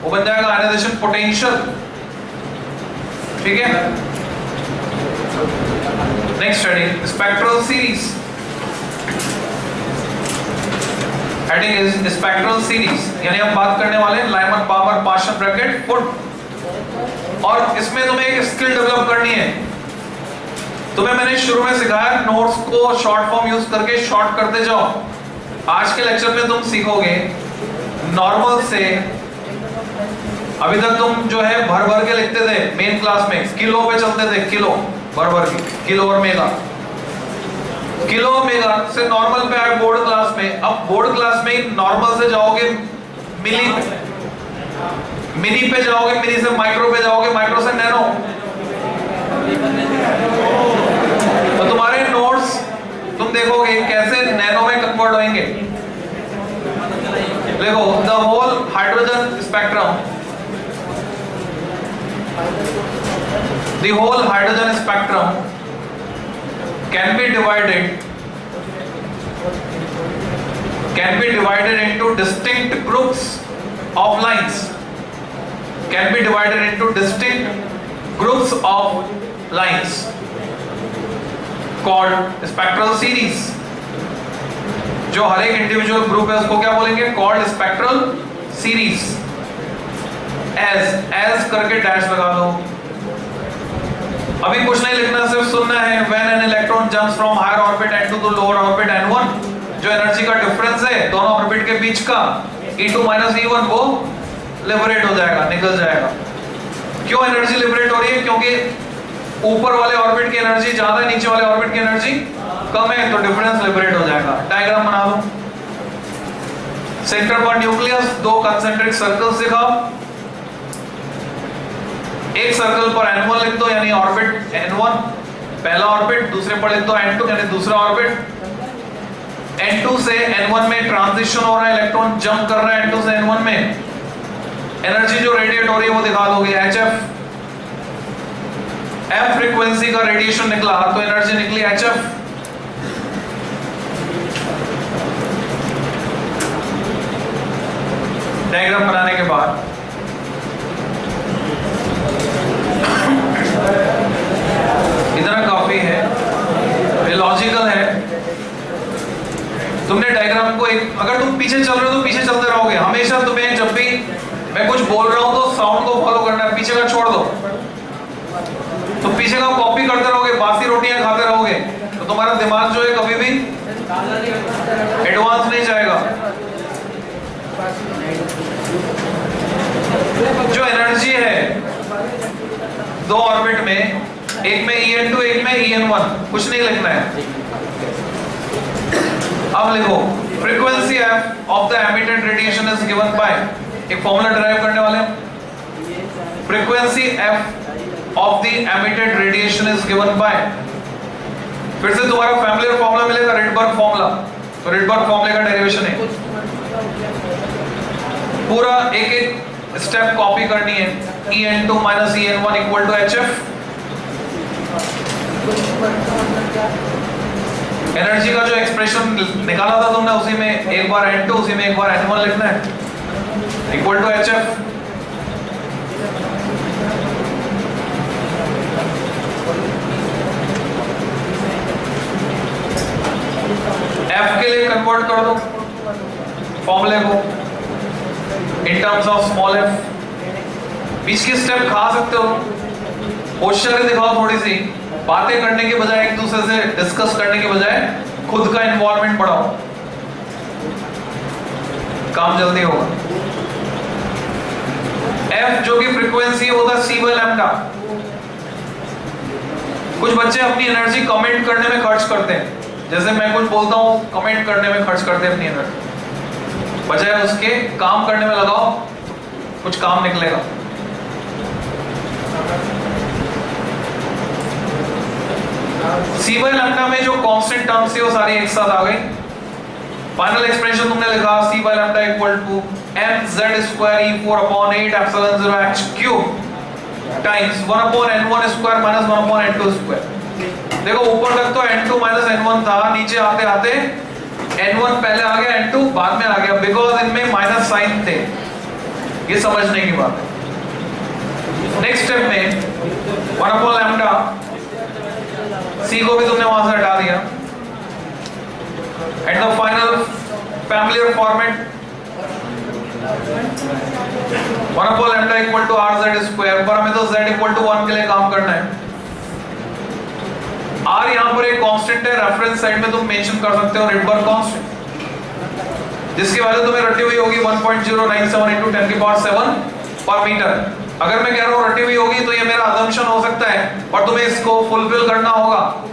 वो बन जाएगा आयनाइजेशन पोटेंशियल। ठीक है, next study spectral series. Heading is spectral series, यानी हम बात करने वाले हैं लाइमन पावर पार्शियल ब्रैकेट फुट। और इसमें तुम्हें एक स्किल डेवलप करनी है। तुम्हें मैंने शुरू में सिखाया नोट्स को शॉर्ट फॉर्म यूज करके शॉर्ट करते जाओ। आज के लेक्चर में तुम सीखोगे नॉर्मल से अभी तक तुम जो है भर भर के लिखते थे मेन क्लास में, किलो पे चलते थे, किलो भर भर के, किलो और मेगा, किलो मेगा से नॉर्मल पे आए बोर्ड क्लास में। अब बोर्ड क्लास में ही नॉर्मल से जाओगे मिली पे, मिनी पे जाओगे, मिनी से माइक्रो पे जाओगे, माइक्रो से नैनो। तो तुम्हारे नोट्स तुम देखोगे कैसे नैनो में कन्वर्ट होंगे। देखो, the whole hydrogen spectrum, the whole hydrogen spectrum can be divided into distinct groups of lines, can be divided into distinct groups of lines called spectral series। जो हर एक इंडिविजुअल ग्रुप है उसको क्या बोलेंगे? Called spectral series. एज करके dash लगा दो। अभी कुछ नहीं लिखना, सिर्फ सुनना है। When an electron jumps from higher orbit n to the lower orbit n1, जो एनर्जी का डिफरेंस है दोनों ऑर्बिट के बीच का, E2 - E1 वो लिबरेट हो जाएगा, निकल जाएगा। क्यों एनर्जी लिबरेट हो रही है? क्योंकि ऊपर वाले ऑर्बिट की एनर्जी ज्यादा है, नीचे वाले ऑर्बिट की एनर्जी कम है, तो डिफरेंस लिबरेट हो जाएगा। डायग्राम बना दो। सेंटर पर न्यूक्लियस, दो कंसेंट्रिक सर्कल्स दिखाओ। एक सर्कल पर n1 लिख दो, यानी ऑर्बिट n1 पहला ऑर्बिट, दूसरे पर लिख दो n2 यानी दूसरा ऑर्बिट। n2 से n1 में ट्रांजिशन हो रहा है, इलेक्ट्रॉन जंप कर रहा है n2 से n1 में। एनर्जी जो रेडिएट हो रही है वो दिखा दोगे, hf। f फ्रीक्वेंसी का रेडिएशन निकला तो एनर्जी निकली hf। डायग्राम बनाने के बाद इतना काफी है, ये लॉजिकल है। तुमने डायग्राम को अगर तुम पीछे चल रहे हो तो पीछे चलते रहोगे हमेशा। तुम्हें जब भी मैं कुछ बोल रहा हूं तो साउंड को फॉलो करना है, पीछे का छोड़ दो। तो पीछे का कॉपी करते रहोगे, बासी रोटियां खाते रहोगे, तो तुम्हारा दिमाग जो है कभी भी एडवांस नहीं जाएगा। जो एनर्जी है दो ऑर्बिट में, एक में En2 एक में En1, कुछ नहीं लिखना है। अब लिखो, frequency f of the emitted radiation is given by, एक फॉर्मूला डिराइव करने वाले हैं। Frequency f of the emitted radiation is given by, फिर से तुम्हारा फैमिलियर फॉर्मूला मिलेगा, रिडबर्ग फॉर्मूला। तो रिडबर्ग फॉर्मूले का डेरिवेशन है, पूरा एक एक स्टेप कॉपी करनी है। En2 - En1 equal to hf। Energy का जो एक्सप्रेशन निकाला था तुमने, उसी में एक बार n2, उसी में एक बार n1 लिखना है, इक्वल टू hf। f के लिए कन्वर्ट कर दो फॉर्मूले को in terms of small f। बीच की स्टेप खा सकते हो, होशियारी दिखाओ थोड़ी सी, बातें करने के बजाय, एक दूसरे से डिस्कस करने के बजाय खुद का इन्वॉल्वमेंट बढ़ाओ, काम जल्दी होगा। f जो कि फ्रीक्वेंसी है वो था c/λ। कुछ बच्चे अपनी एनर्जी कमेंट करने में खर्च करते हैं, जैसे मैं कुछ बोलता हूं कमेंट करने में खर्च करते हैं अपनी एनर्जी, बजाय उसके काम करने में लगाओ, कुछ काम निकलेगा। c/λ में जो कांस्टेंट टर्म्स थी वो सारी एक साथ आ गई। फाइनल एक्सप्रेशन तुमने लिखा c/λ equal to mz²e4/8ε0h³ times 1/n1² - 1/n2²। देखो ऊपर तक तो n2 - n1 था, नीचे आते आते n1 पहले आ गया, n2 बाद में आ गया, बिकॉज इनमें माइनस साइन थे। ये समझने की बात है। नेक्स्ट स्टेप में 1/λ, c को भी तुमने वहां से हटा दिया। And the final familiar format 1/λ equal to rz², पर हमें तो z इक्वल टू 1 के लिए काम करना है। r यहां पर एक कांस्टेंट है, रेफरेंस साइड में तुम मेंशन कर सकते हो रिडबर्ग कांस्टेंट, जिसकी वैल्यू तुम्हें रटी हुई होगी 1.097 × 10⁻⁷ पर मीटर। अगर मैं कह रहा हूँ रटी हुई होगी तो ये मेरा अजम्पशन हो सकता है, पर तुम्हें इसको फुलफिल करना होगा।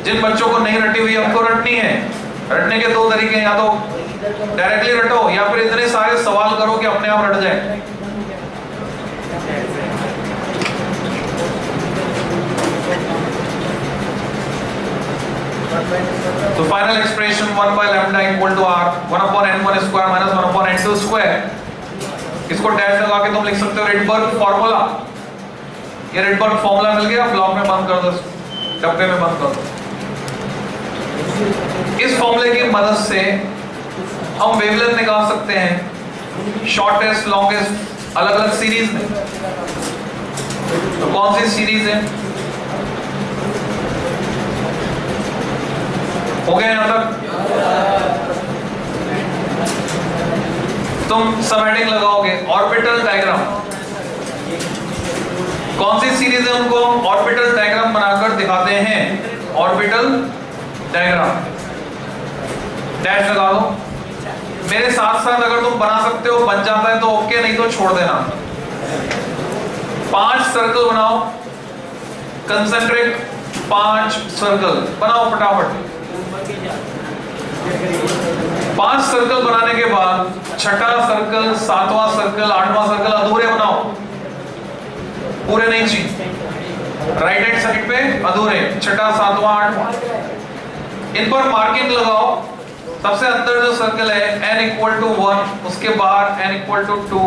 जिन बच्चों को नहीं रटी हुई हमको रटनी है, रटने के दो तरीके हैं, या तो डायरेक्टली रटो या फिर इतने सारे सवाल करो कि अपने आप रट जाए। तो final expression 1 by lambda equal to r 1 upon n1 square minus 1 upon n2 square, इसको डैश लगा के तुम लिख सकते हो रिडबर्ग फार्मूला। ये रिडबर्ग फार्मूला मिल गया, ब्लॉक में बंद कर दो, डब्बे में बंद कर दो। इस फार्मूले की मदद से हम वेवलेंथ निकाल सकते हैं शॉर्टेस्ट लॉन्गेस्ट अलग अलग सीरीज में। तो कौन सी सीरीज है? हो गया यहां तक? तुम समेटिंग लगाओगे ऑर्बिटल डायग्राम, कौन सी सीरीज है उनको ऑर्बिटल डायग्राम बनाकर दिखाते हैं। ऑर्बिटल डायग्राम डैश लगा दो। मेरे साथ साथ अगर तुम बना सकते हो बन जाता है तो ओके, नहीं तो छोड़ देना। 5 सर्कल बनाओ, कंसेंट्रिक 5 सर्कल बनाओ फटाफट। 5 सर्कल बनाने के बाद छठा सर्कल, 7वां सर्कल, 8वां सर्कल अधूरे बनाओ, पूरे नहीं चाहिए। राइट हैंड साइड पे अधूरे, छठा 7वां 8वां, इन पर मार्किंग लगाओ। सबसे अंदर जो सर्कल है n इक्वल टू 1, उसके बाहर n equal to 2,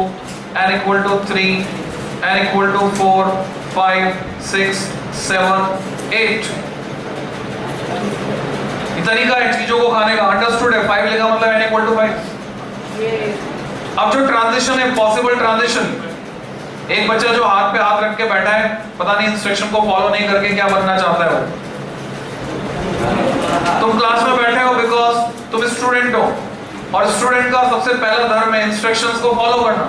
n equal to 3, n equal to 4, 5, 6, 7, 8। ये तरीका है चीजों को खाने का। अंडरस्टूड है? 5 लिखा मतलब n इक्वल टू 5। अब जो ट्रांजिशन है, पॉसिबल ट्रांजिशन, एक बच्चा जो हाथ पे हाथ रख के बैठा है, पता नहीं इंस्ट्रक्शन को फॉलो नहीं करके क्या बनना चाहता है वो। तुम क्लास में बैठे हो बिकॉज तुम स्टूडेंट हो, और स्टूडेंट का सबसे पहला धर्म है इंस्ट्रक्शंस को फॉलो करना।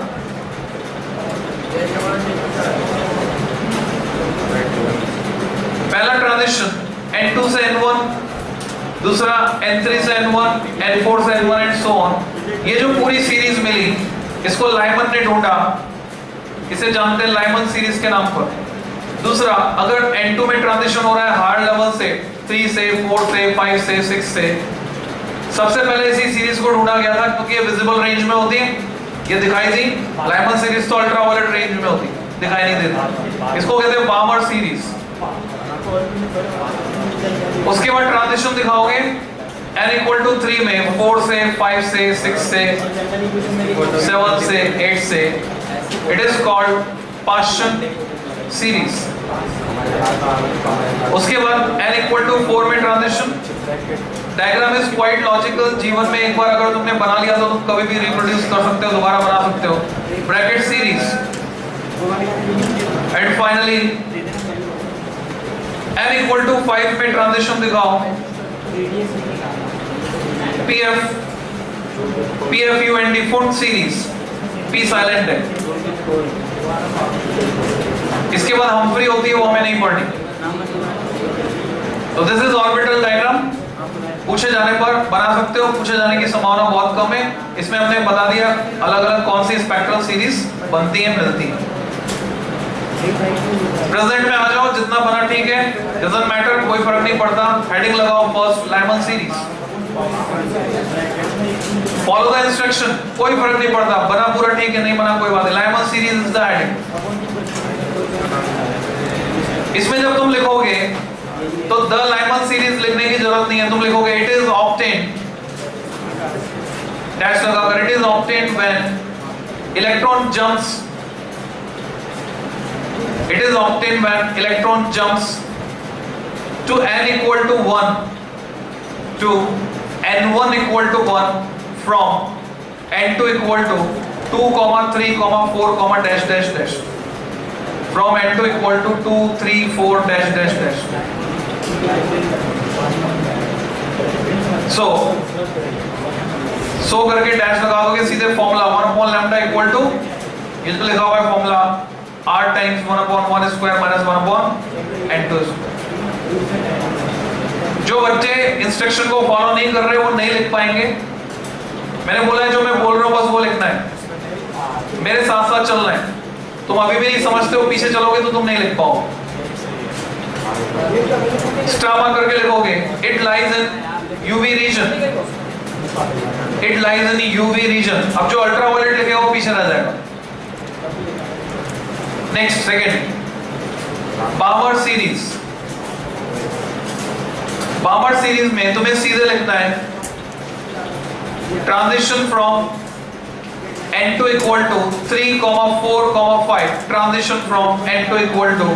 पहला ट्रांजिशन n2 से n1, दूसरा n3 से n1, n4 से n1 एंड सो ऑन। ये जो पूरी सीरीज मिली, इसको लाइमन ने ढूंढा, इसे जानते हैं लाइमन सीरीज के नाम पर। दूसरा, अगर n2 में ट्रांजिशन हो रहा है हार्ड लेवल से 3 से 4 से 5 से 6 से, सबसे पहले इसी सीरीज को ढूंढा गया था क्योंकि ये विजिबल रेंज में होती है, ये दिखाई दी। लाइमन सीरीज तो अल्ट्रावायलेट रेंज में होती, दिखाई नहीं देती, इसको कहते हैं बामर सीरीज। उसके बाद ट्रांजिशन दिखाओगे n इक्वल टू 3 में 4 से 5 से 6 से 7 से 8 से, इट इज कॉल्ड पाश्चन सीरीज। उसके बाद n इक्वल टू 4 में transition. Diagram is quite logical. जीवन में एक बार अगर तुमने बना लिया तो तुम कभी भी रिप्रोड्यूस कर सकते हो, दोबारा बना सकते हो। Brackett series. And finally n equal to 5 में ट्रांजिशन दिखाओ। PFUND Pfund series, P silent है। इसके बाद हम्फ्री होती है, वो हमें नहीं पढ़नी। तो दिस इज ऑर्बिटल डायग्राम। पूछे जाने पर बना सकते हो, पूछे जाने की संभावना बहुत कम है। इसमें हमने बता दिया अलग अलग कौन सी स्पेक्ट्रल सीरीज बनती है, मिलती है। प्रेजेंट में आ जाओ, जितना बना ठीक है, डजंट मैटर, कोई फर्क नहीं पड़ता। हेडिंग लगाओ first Lyman series, follow the instruction, कोई फर्क नहीं पड़ता, बना पूरा ठीक है, नहीं बना कोई बात नहीं। Lyman series is the heading. इसमें जब तुम लिखोगे तो द लाइमन सीरीज लिखने की जरूरत नहीं है, तुम लिखोगे इट इज ऑब्टेन्ड, डैश लगाकर, it is obtained when electron jumps, it is obtained when electron jumps to n equal to 1 to n1 equal to 1 from n2 equal to 2, 3, 4, dash dash dash, from n2 equal to 2, 3, 4 dash dash dash. so करके dash लगा दोगे, सीधे formula 1 upon lambda equal to, इसमें लिखा हुआ है formula r times 1 upon 1 square minus 1 upon n2 square। जो बच्चे इंस्ट्रक्शन को फॉलो नहीं कर रहे वो नहीं लिख पाएंगे। मैंने बोला है जो मैं बोल रहा हूँ बस वो लिखना है। मेरे साथ साथ चलना है। तुम अभी भी नहीं समझते हो, पीछे चलोगे तो तुम नहीं लिख पाओगे। स्टार मार्क करके लिखोगे, it lies in UV region, it lies in UV region. अब जो अल्ट्रावायलेट लिखेगा वो पीछे रह जाएगा। Next second, Balmer series. Balmer series में तुम्हें सीधे लिखना है transition from n2 equal to 3, 4, 5, transition from n2 equal to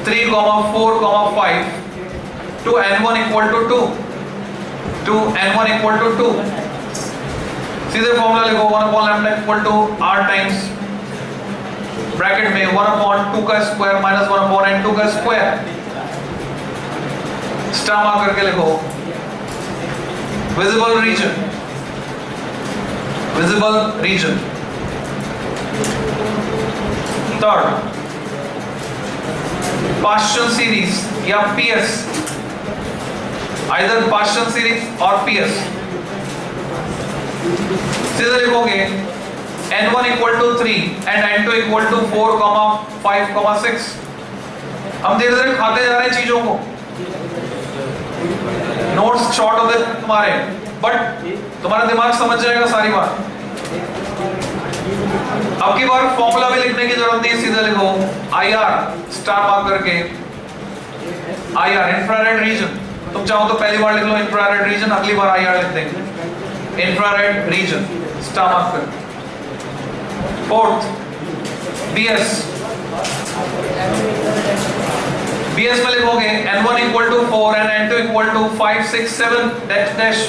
3, 4, 5 to n1 equal to 2, to n1 equal to 2। सीधे फॉर्मूला लिखो, 1 upon lambda equal to r times bracket में 1 upon 2 का square minus 1 upon n2 का square. Star mark करके लिखो, visible region, visible region। Third, Paschen series या PS, either Paschen series और PS। सीधे लिखोगे n1 equal to 3 and n2 equal to 4, 5, 6। हम धीरे धीरे खाते जा रहे हैं चीजों को, नोट्स शॉर्ट होते तुम्हारे, बट तुम्हारा दिमाग समझ जाएगा सारी बात। अब की बार फॉर्मूला भी लिखने की जरूरत नहीं, सीधे लिखो IR स्टार मार्क करके, IR इंफ्रारेड रीजन। तुम चाहो तो पहली बार लिख लो इंफ्रारेड रीजन, अगली बार IR लिख देंगे। इंफ्रारेड रीजन स्टार मार्क करके। फोर्थ, BS, BS में लिखोगे n1 equal to 4 and n2 equal to 5, 6, 7 dash dash।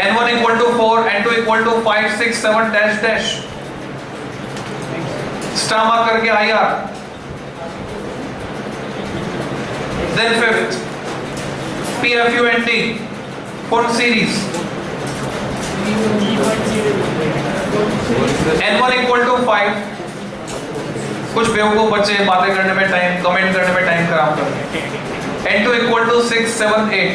n1 equal to 4, n2 equal to 5, 6, 7 dash dash। Star mark करके IR। Then fifth, PFUNT full series, n1 equal to 5। कुछ बेवकूफ बच्चे बातें करने में time, comment करने में टाइम खराब करते हैं। n2 equal to 6, 7, 8।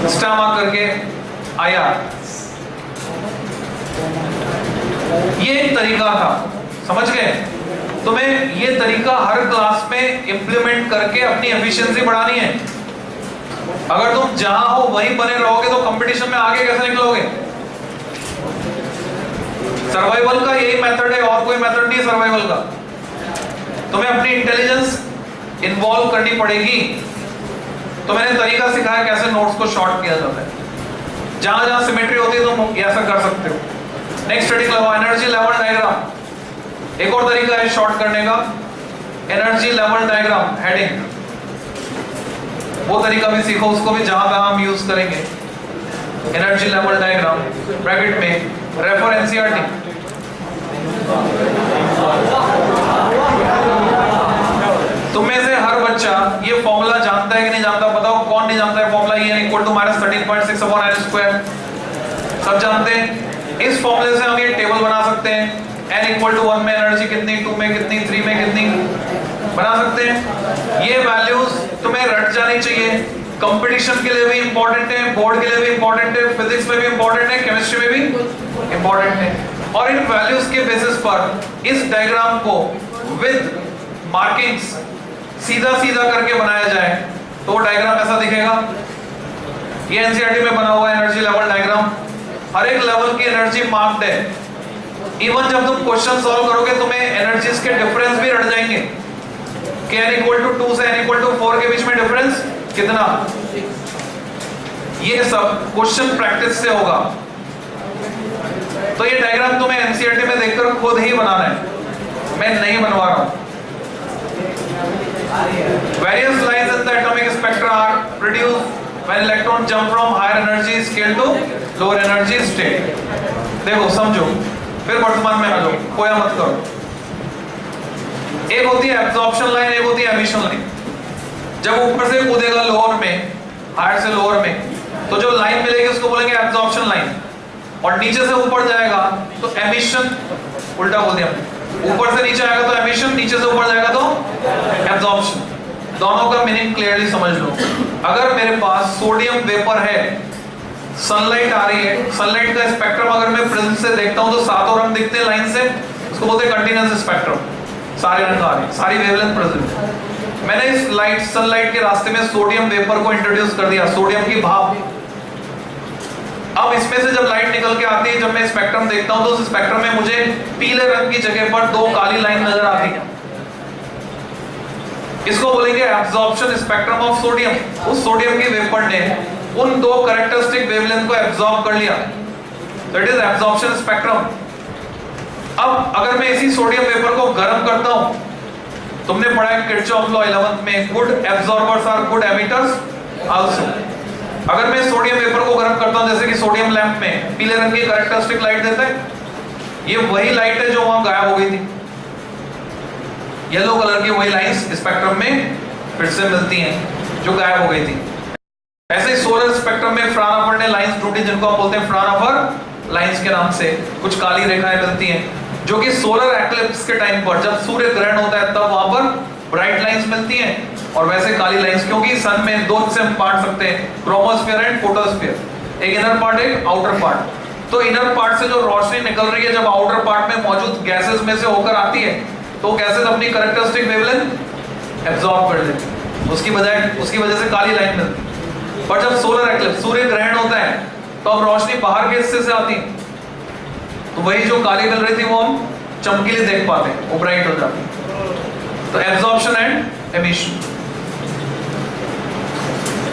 Star mark करके IR। ये एक तरीका था, समझ गए? तुम्हें ये तरीका हर क्लास में इंप्लीमेंट करके अपनी एफिशिएंसी बढ़ानी है। अगर तुम जहां हो वहीं बने रहोगे तो कंपटीशन में आगे कैसे निकलोगे? सर्वाइवल का यही मेथड है, और कोई मेथड नहीं है सर्वाइवल का। तुम्हें अपनी इंटेलिजेंस इन्वॉल्व करनी पड़ेगी। तो मैंने तरीका सिखाया कैसे नोट्स को शॉर्ट किया जाता है। जहां जहां सिमेट्री होती है तुम ऐसा कर सकते हो। नेक्स्ट स्टडी लगाओ, एनर्जी लेवल डायग्राम। एक और तरीका है शॉर्ट करने का, एनर्जी लेवल डायग्राम हेडिंग। वो तरीका भी सीखो, उसको भी जहां तहां हम यूज करेंगे। एनर्जी लेवल डायग्राम ब्रैकेट में रेफर एनसीईआरटी। तुम में से हर बच्चा ये फॉर्मूला जानता है कि नहीं जानता? बताओ कौन नहीं जानता है formula E equal to -13.6 upon n square. सब जानते हैं। इस फॉर्मूले से हम ये टेबल बना सकते हैं। n इक्वल टू 1 में एनर्जी कितनी, 2 में कितनी, 3 में कितनी बना सकते हैं। ये वैल्यूज तुम्हें रट जानी चाहिए। कंपटीशन के लिए भी इंपॉर्टेंट है, बोर्ड के लिए भी इंपॉर्टेंट है, फिजिक्स में भी इंपॉर्टेंट है, केमिस्ट्री में भी इंपॉर्टेंट है। और इन वैल्यूज के बेसिस पर इस डायग्राम को विद मार्किंग्स सीधा सीधा करके बनाया जाए तो डायग्राम ऐसा दिखेगा। ये एनसीईआरटी में बना हुआ एनर्जी लेवल डायग्राम। हर एक लेवल की एनर्जी मार्क्ड है। इवन जब तुम क्वेश्चन सॉल्व करोगे तुम्हें एनर्जीज के डिफरेंस भी रट जाएंगे कि n इक्वल टू 2 से n इक्वल टू 4 के बीच में डिफरेंस कितना। ये सब क्वेश्चन प्रैक्टिस से होगा। तो ये डायग्राम तुम्हें एनसीईआरटी में देखकर खुद ही बनाना है, मैं नहीं बनवा रहा हूं। Various lines in the atomic spectra are produced when electron jump from higher energy scale to lower energy state। देखो समझो, फिर वर्तमान में आ जाओ, खोया मत करो। एक होती है एब्जॉर्प्शन लाइन, एक होती है एमिशन लाइन। जब ऊपर से कूदेगा लोअर में, हायर से लोअर में, तो जो लाइन मिलेगी उसको बोलेंगे एब्जॉर्प्शन लाइन। और नीचे से ऊपर जाएगा तो एमिशन, उल्टा बोल दिया हमने। ऊपर से नीचे आएगा तो एमिशन, नीचे से ऊपर जाएगा तो एब्जॉर्प्शन। दोनों का मीनिंग क्लियरली समझ लो। अगर मेरे पास सोडियम वेपर है सनलाइट आ रही है, सनलाइट का स्पेक्ट्रम अगर मैं प्रिज्म से देखता हूं तो सातों रंग दिखते हैं लाइन से, उसको बोलते हैं कंटीन्यूअस स्पेक्ट्रम। सारे रंग आ रहे हैं, सारी वेवलेंथ प्रेजेंट है। मैंने इस लाइट सनलाइट के रास्ते में सोडियम वेपर को इंट्रोड्यूस कर दिया, सोडियम की भाप। अब इसमें से जब लाइट निकल के आती है, जब मैं स्पेक्ट्रम देखता हूं तो उस स्पेक्ट्रम में मुझे पीले रंग की जगह पर दो काली लाइन नजर आती है। इसको बोलेंगे एब्जॉर्प्शन स्पेक्ट्रम ऑफ सोडियम। उस सोडियम की वेपर ने उन दो कैरेक्टरिस्टिक वेवलेंथ को एब्जॉर्ब कर लिया, दैट इज एब्जॉर्प्शन स्पेक्ट्रम। अब अगर मैं इसी सोडियम वेपर को गर्म करता हूं, तुमने पढ़ा है किरचॉफ लॉ 11th में, good absorbers are good emitters also. अगर मैं सोडियम वेपर को गर्म करता हूं, जैसे कि सोडियम लैंप में पीले रंग की कैरेक्टरिस्टिक लाइट देता है, ये वही लाइट है जो वहां गायब हो गई थी। येलो कलर की वही लाइंस स्पेक्ट्रम में फिर से मिलती हैं जो गायब हो गई थी। ऐसे ही सोलर स्पेक्ट्रम में फ्राउनहोफर ने लाइंस ढूंढी, जिनको आप बोलते हैं फ्राउनहोफर लाइंस के नाम से। कुछ काली रेखाएं मिलती हैं जो कि सोलर एक्लिप्स के टाइम पर, जब सूर्य ग्रहण होता है, तब वहां पर ब्राइट लाइंस मिलती हैं, और वैसे काली लाइंस, क्योंकि सन में दो से हम बांट सकते हैं, क्रोमोस्फीयर एंड फोटोस्फीयर, एक इनर पार्ट एक आउटर पार्ट। तो इनर पार्ट से जो रोशनी निकल रही है, जब आउटर पार्ट में मौजूद गैसेस में से होकर आती है, तो गैसेस अपनी कैरेक्टरिस्टिक वेवलेंथ एब्जॉर्ब कर लेती है, उसकी वजह से काली लाइन मिलती है। और जब सोलर एक्लिप्स, सूर्य ग्रहण होता है, तो अब रोशनी बाहर के हिस्से से आती है, तो वही जो काली मिल रही थी वो हम चमकीली देख पाते हैं, वो ब्राइट हो जाती है। तो एब्जॉर्प्शन एंड एमिशन।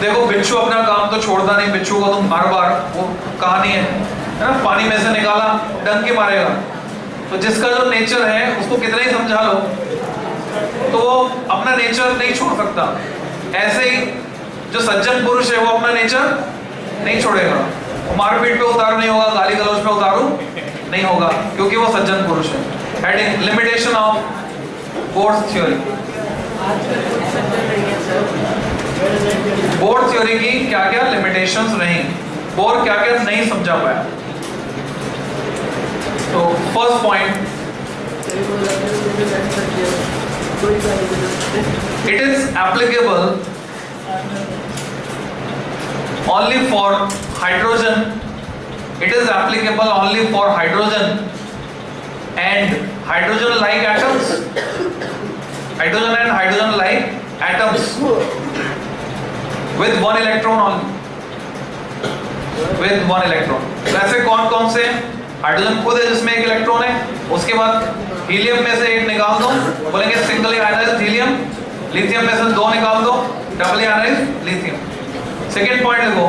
देखो बिच्छू अपना काम तो छोड़ता नहीं, बिच्छू को तुम बार बार, वो कहानी है ना, पानी में से निकाला डंक के मारेगा। तो जिसका जो नेचर है उसको कितना ही समझा लो तो वो अपना नेचर नहीं छोड़ सकता। ऐसे ही जो सज्जन पुरुष है वो अपना नेचर नहीं छोड़ेगा, मारपीट पे उतारू नहीं होगा, गाली गलौज पे उतारू नहीं होगा, क्योंकि वो सज्जन पुरुष है। Heading limitation of board theory. Board theory की क्या क्या लिमिटेशंस रही, बोर क्या क्या नहीं समझा पाया। तो first point, it is applicable only for hydrogen. It is applicable only for hydrogen and hydrogen-like atoms. Hydrogen and hydrogen-like atoms with one electron only. With one electron. वैसे कौन कौन से? हाइड्रोजन खुद है जिसमें एक इलेक्ट्रॉन है, उसके बाद हीलियम में से एक निकाल दो, बोलेंगे सिंगल आयनाइज्ड हीलियम। लिथियम में से दो निकाल दो, double ionised lithium. Second point देखो,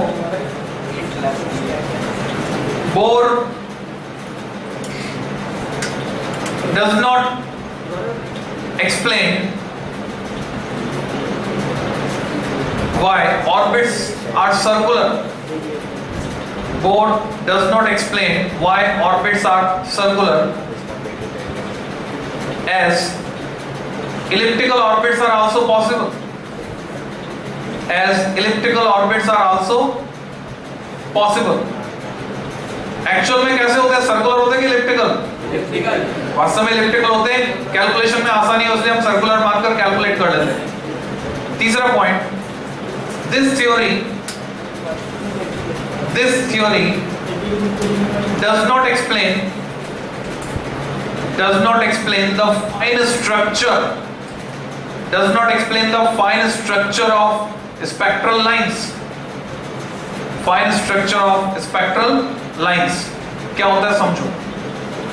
bore does not explain why orbits are circular. Bohr does not explain why orbits are circular, as elliptical orbits are also possible. As elliptical orbits are also possible. Actual में कैसे होते हैं, circular होते हैं कि elliptical? वास्तव में elliptical होते हैं, कैलकुलेशन में आसानी है इसलिए हम सर्कुलर मानकर कैलकुलेट कर लेते हैं। तीसरा point, this theory does not explain the fine structure of spectral lines. Fine structure of spectral lines क्या होता है समझो।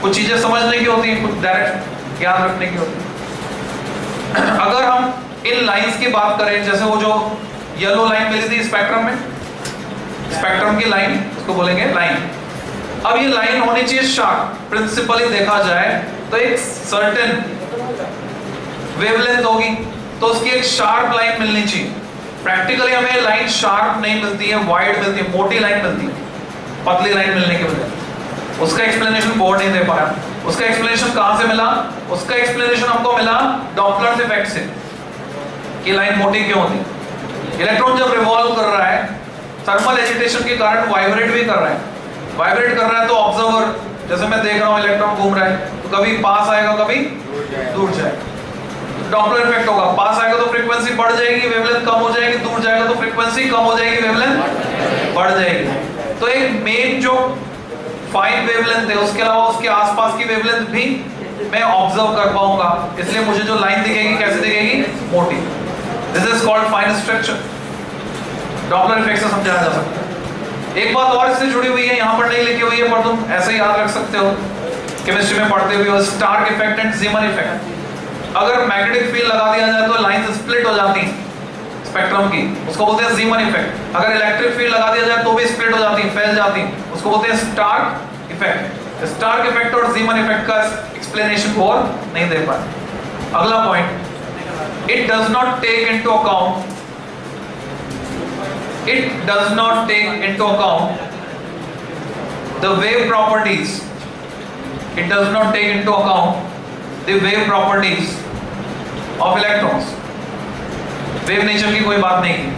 कुछ चीजें समझने की होती हैं, कुछ डायरेक्ट याद रखने की होती है। अगर हम इन लाइंस की बात करें, जैसे वो जो येलो लाइन मिली थी स्पेक्ट्रम में, स्पेक्ट्रम की लाइन, उसको बोलेंगे लाइन। अब ये लाइन होनी चाहिए शार्प। प्रिंसिपली देखा जाए तो एक सर्टेन वेवलेंथ होगी, तो उसकी एक शार्प लाइन मिलनी चाहिए। प्रैक्टिकली हमें लाइन शार्प नहीं मिलती है, वाइड मिलती है, मोटी लाइन मिलती है, पतली लाइन मिलने के बजाय। उसका एक्सप्लेनेशन बोर्ड नहीं दे पाया। उसका एक्सप्लेनेशन कहां से मिला? उसका एक्सप्लेनेशन हमको मिला डॉपलर इफेक्ट से, कि लाइन मोटी क्यों होती। इलेक्ट्रॉन जब रिवॉल्व कर रहा है, थर्मल एजिटेशन के कारण वाइब्रेट भी कर रहा है। वाइब्रेट कर रहा है तो ऑब्जर्वर, जैसे मैं देख रहा हूं इलेक्ट्रॉन घूम रहा है, तो कभी पास आएगा कभी दूर जाएगा, डॉपलर इफेक्ट होगा। पास आएगा तो फ्रीक्वेंसी बढ़ जाएगी, वेवलेंथ कम हो जाएगी, दूर जाएगा तो फ्रीक्वेंसी कम हो जाएगी, वेवलेंथ बढ़ जाएगी। तो एक मेन जो फाइन वेवलेंथ है उसके अलावा उसके आसपास की वेवलेंथ भी मैं ऑब्जर्व कर पाऊंगा, इसलिए मुझे जो लाइन दिखेगी कैसे दिखेगी, मोटी। This is called fine structure. Doppler effect से समझाया जा सकता है। एक बात और इससे जुड़ी हुई है, यहां पर नहीं लिखी हुई है पर तुम ऐसे ही याद रख सकते हो, केमिस्ट्री में पढ़ते हुए, स्टार्क इफेक्ट एंड ज़ीमन इफेक्ट। अगर मैग्नेटिक फील्ड लगा दिया जाए तो लाइंस स्प्लिट हो जाती हैं स्पेक्ट्रम की, उसको बोलते हैं ज़ीमन इफेक्ट। अगर इलेक्ट्रिक फील्ड लगा दिया जाए तो भी स्प्लिट हो जाती है, फैल जाती है, उसको बोलते हैं स्टार्क इफेक्ट। स्टार्क इफेक्ट और ज़ीमन इफेक्ट का एक्सप्लेनेशन और नहीं दे पाए। अगला point, it does not take into account, it does not take into account the wave properties, it does not take into account the wave properties of electrons। Wave nature की कोई बात नहीं की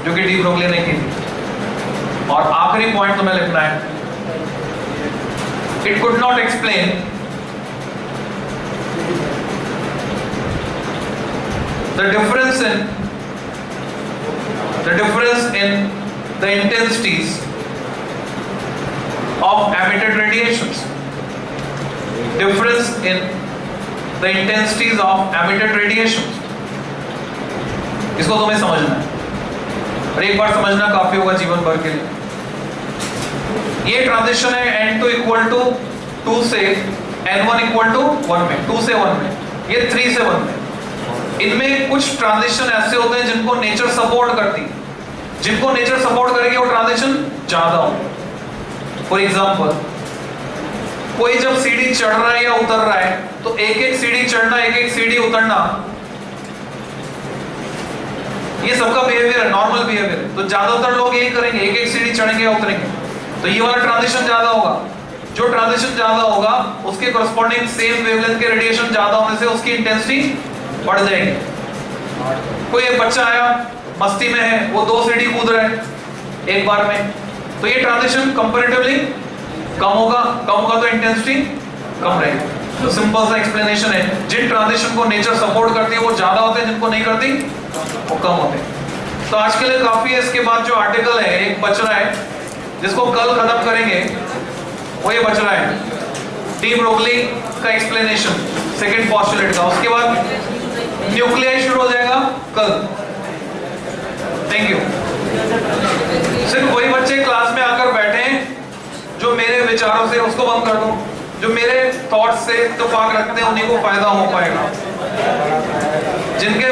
जो कि डी ब्रोगली ने की थी। और आखिरी पॉइंट तुम्हें लिखना है, it could not explain the difference in the intensities of emitted radiations, difference in the intensities of emitted radiations। इसको तुम्हें समझना है और एक बार समझना काफी होगा जीवन भर के लिए। ये ट्रांजिशन है n2 इक्वल टू 2 से n1 इक्वल टू 1 में, 2 से 1 में, ये 3 से 1 में। इनमें कुछ ट्रांजिशन ऐसे होते हैं जिनको नेचर सपोर्ट करती है, जिनको नेचर सपोर्ट करेगी वो ट्रांजिशन ज्यादा हो। फॉर एग्जांपल, कोई जब सीढ़ी चढ़ रहा है या उतर रहा है तो एक एक सीढ़ी चढ़ना, एक एक सीढ़ी उतरना, ये सबका बिहेवियर है, नॉर्मल बिहेवियर है। तो ज्यादातर लोग यही करेंगे, एक एक सीढ़ी चढ़ेंगे या उतरेंगे। तो ये वाला ट्रांजिशन ज्यादा होगा। जो ट्रांजिशन ज्यादा होगा उसके कॉरस्पॉन्डिंग सेम वेवलेंथ के रेडिएशन ज्यादा होने से उसकी इंटेंसिटी बढ़ जाएगी। कोई एक बच्चा आया, मस्ती में है, वो 2 सीढ़ी कूद रहा है एक बार में, तो ये ट्रांजिशन कंपैरेटिवली कम होगा तो इंटेंसिटी कम रहेगी। तो सिंपल सा एक्सप्लेनेशन है, जिन ट्रांजिशन को नेचर सपोर्ट करती है वो ज्यादा होते हैं, जिनको नहीं करती वो कम होते हैं। तो आज के लिए काफी है। इसके बाद जो आर्टिकल है एक बच रहा है जिसको कल खत्म करेंगे, वो ये बच रहा है डी ब्रोगली का एक्सप्लेनेशन सेकंड पोस्टुलेट का। उसके बाद न्यूक्लियाई शुरू हो जाएगा कल। Thank you. सिर्फ वही बच्चे क्लास में आकर बैठे जो मेरे विचारों से, उसको बंद कर दो, जो मेरे थॉट्स से इत्तेफाक रखते हैं उन्हीं को फायदा हो पाएगा। जिनके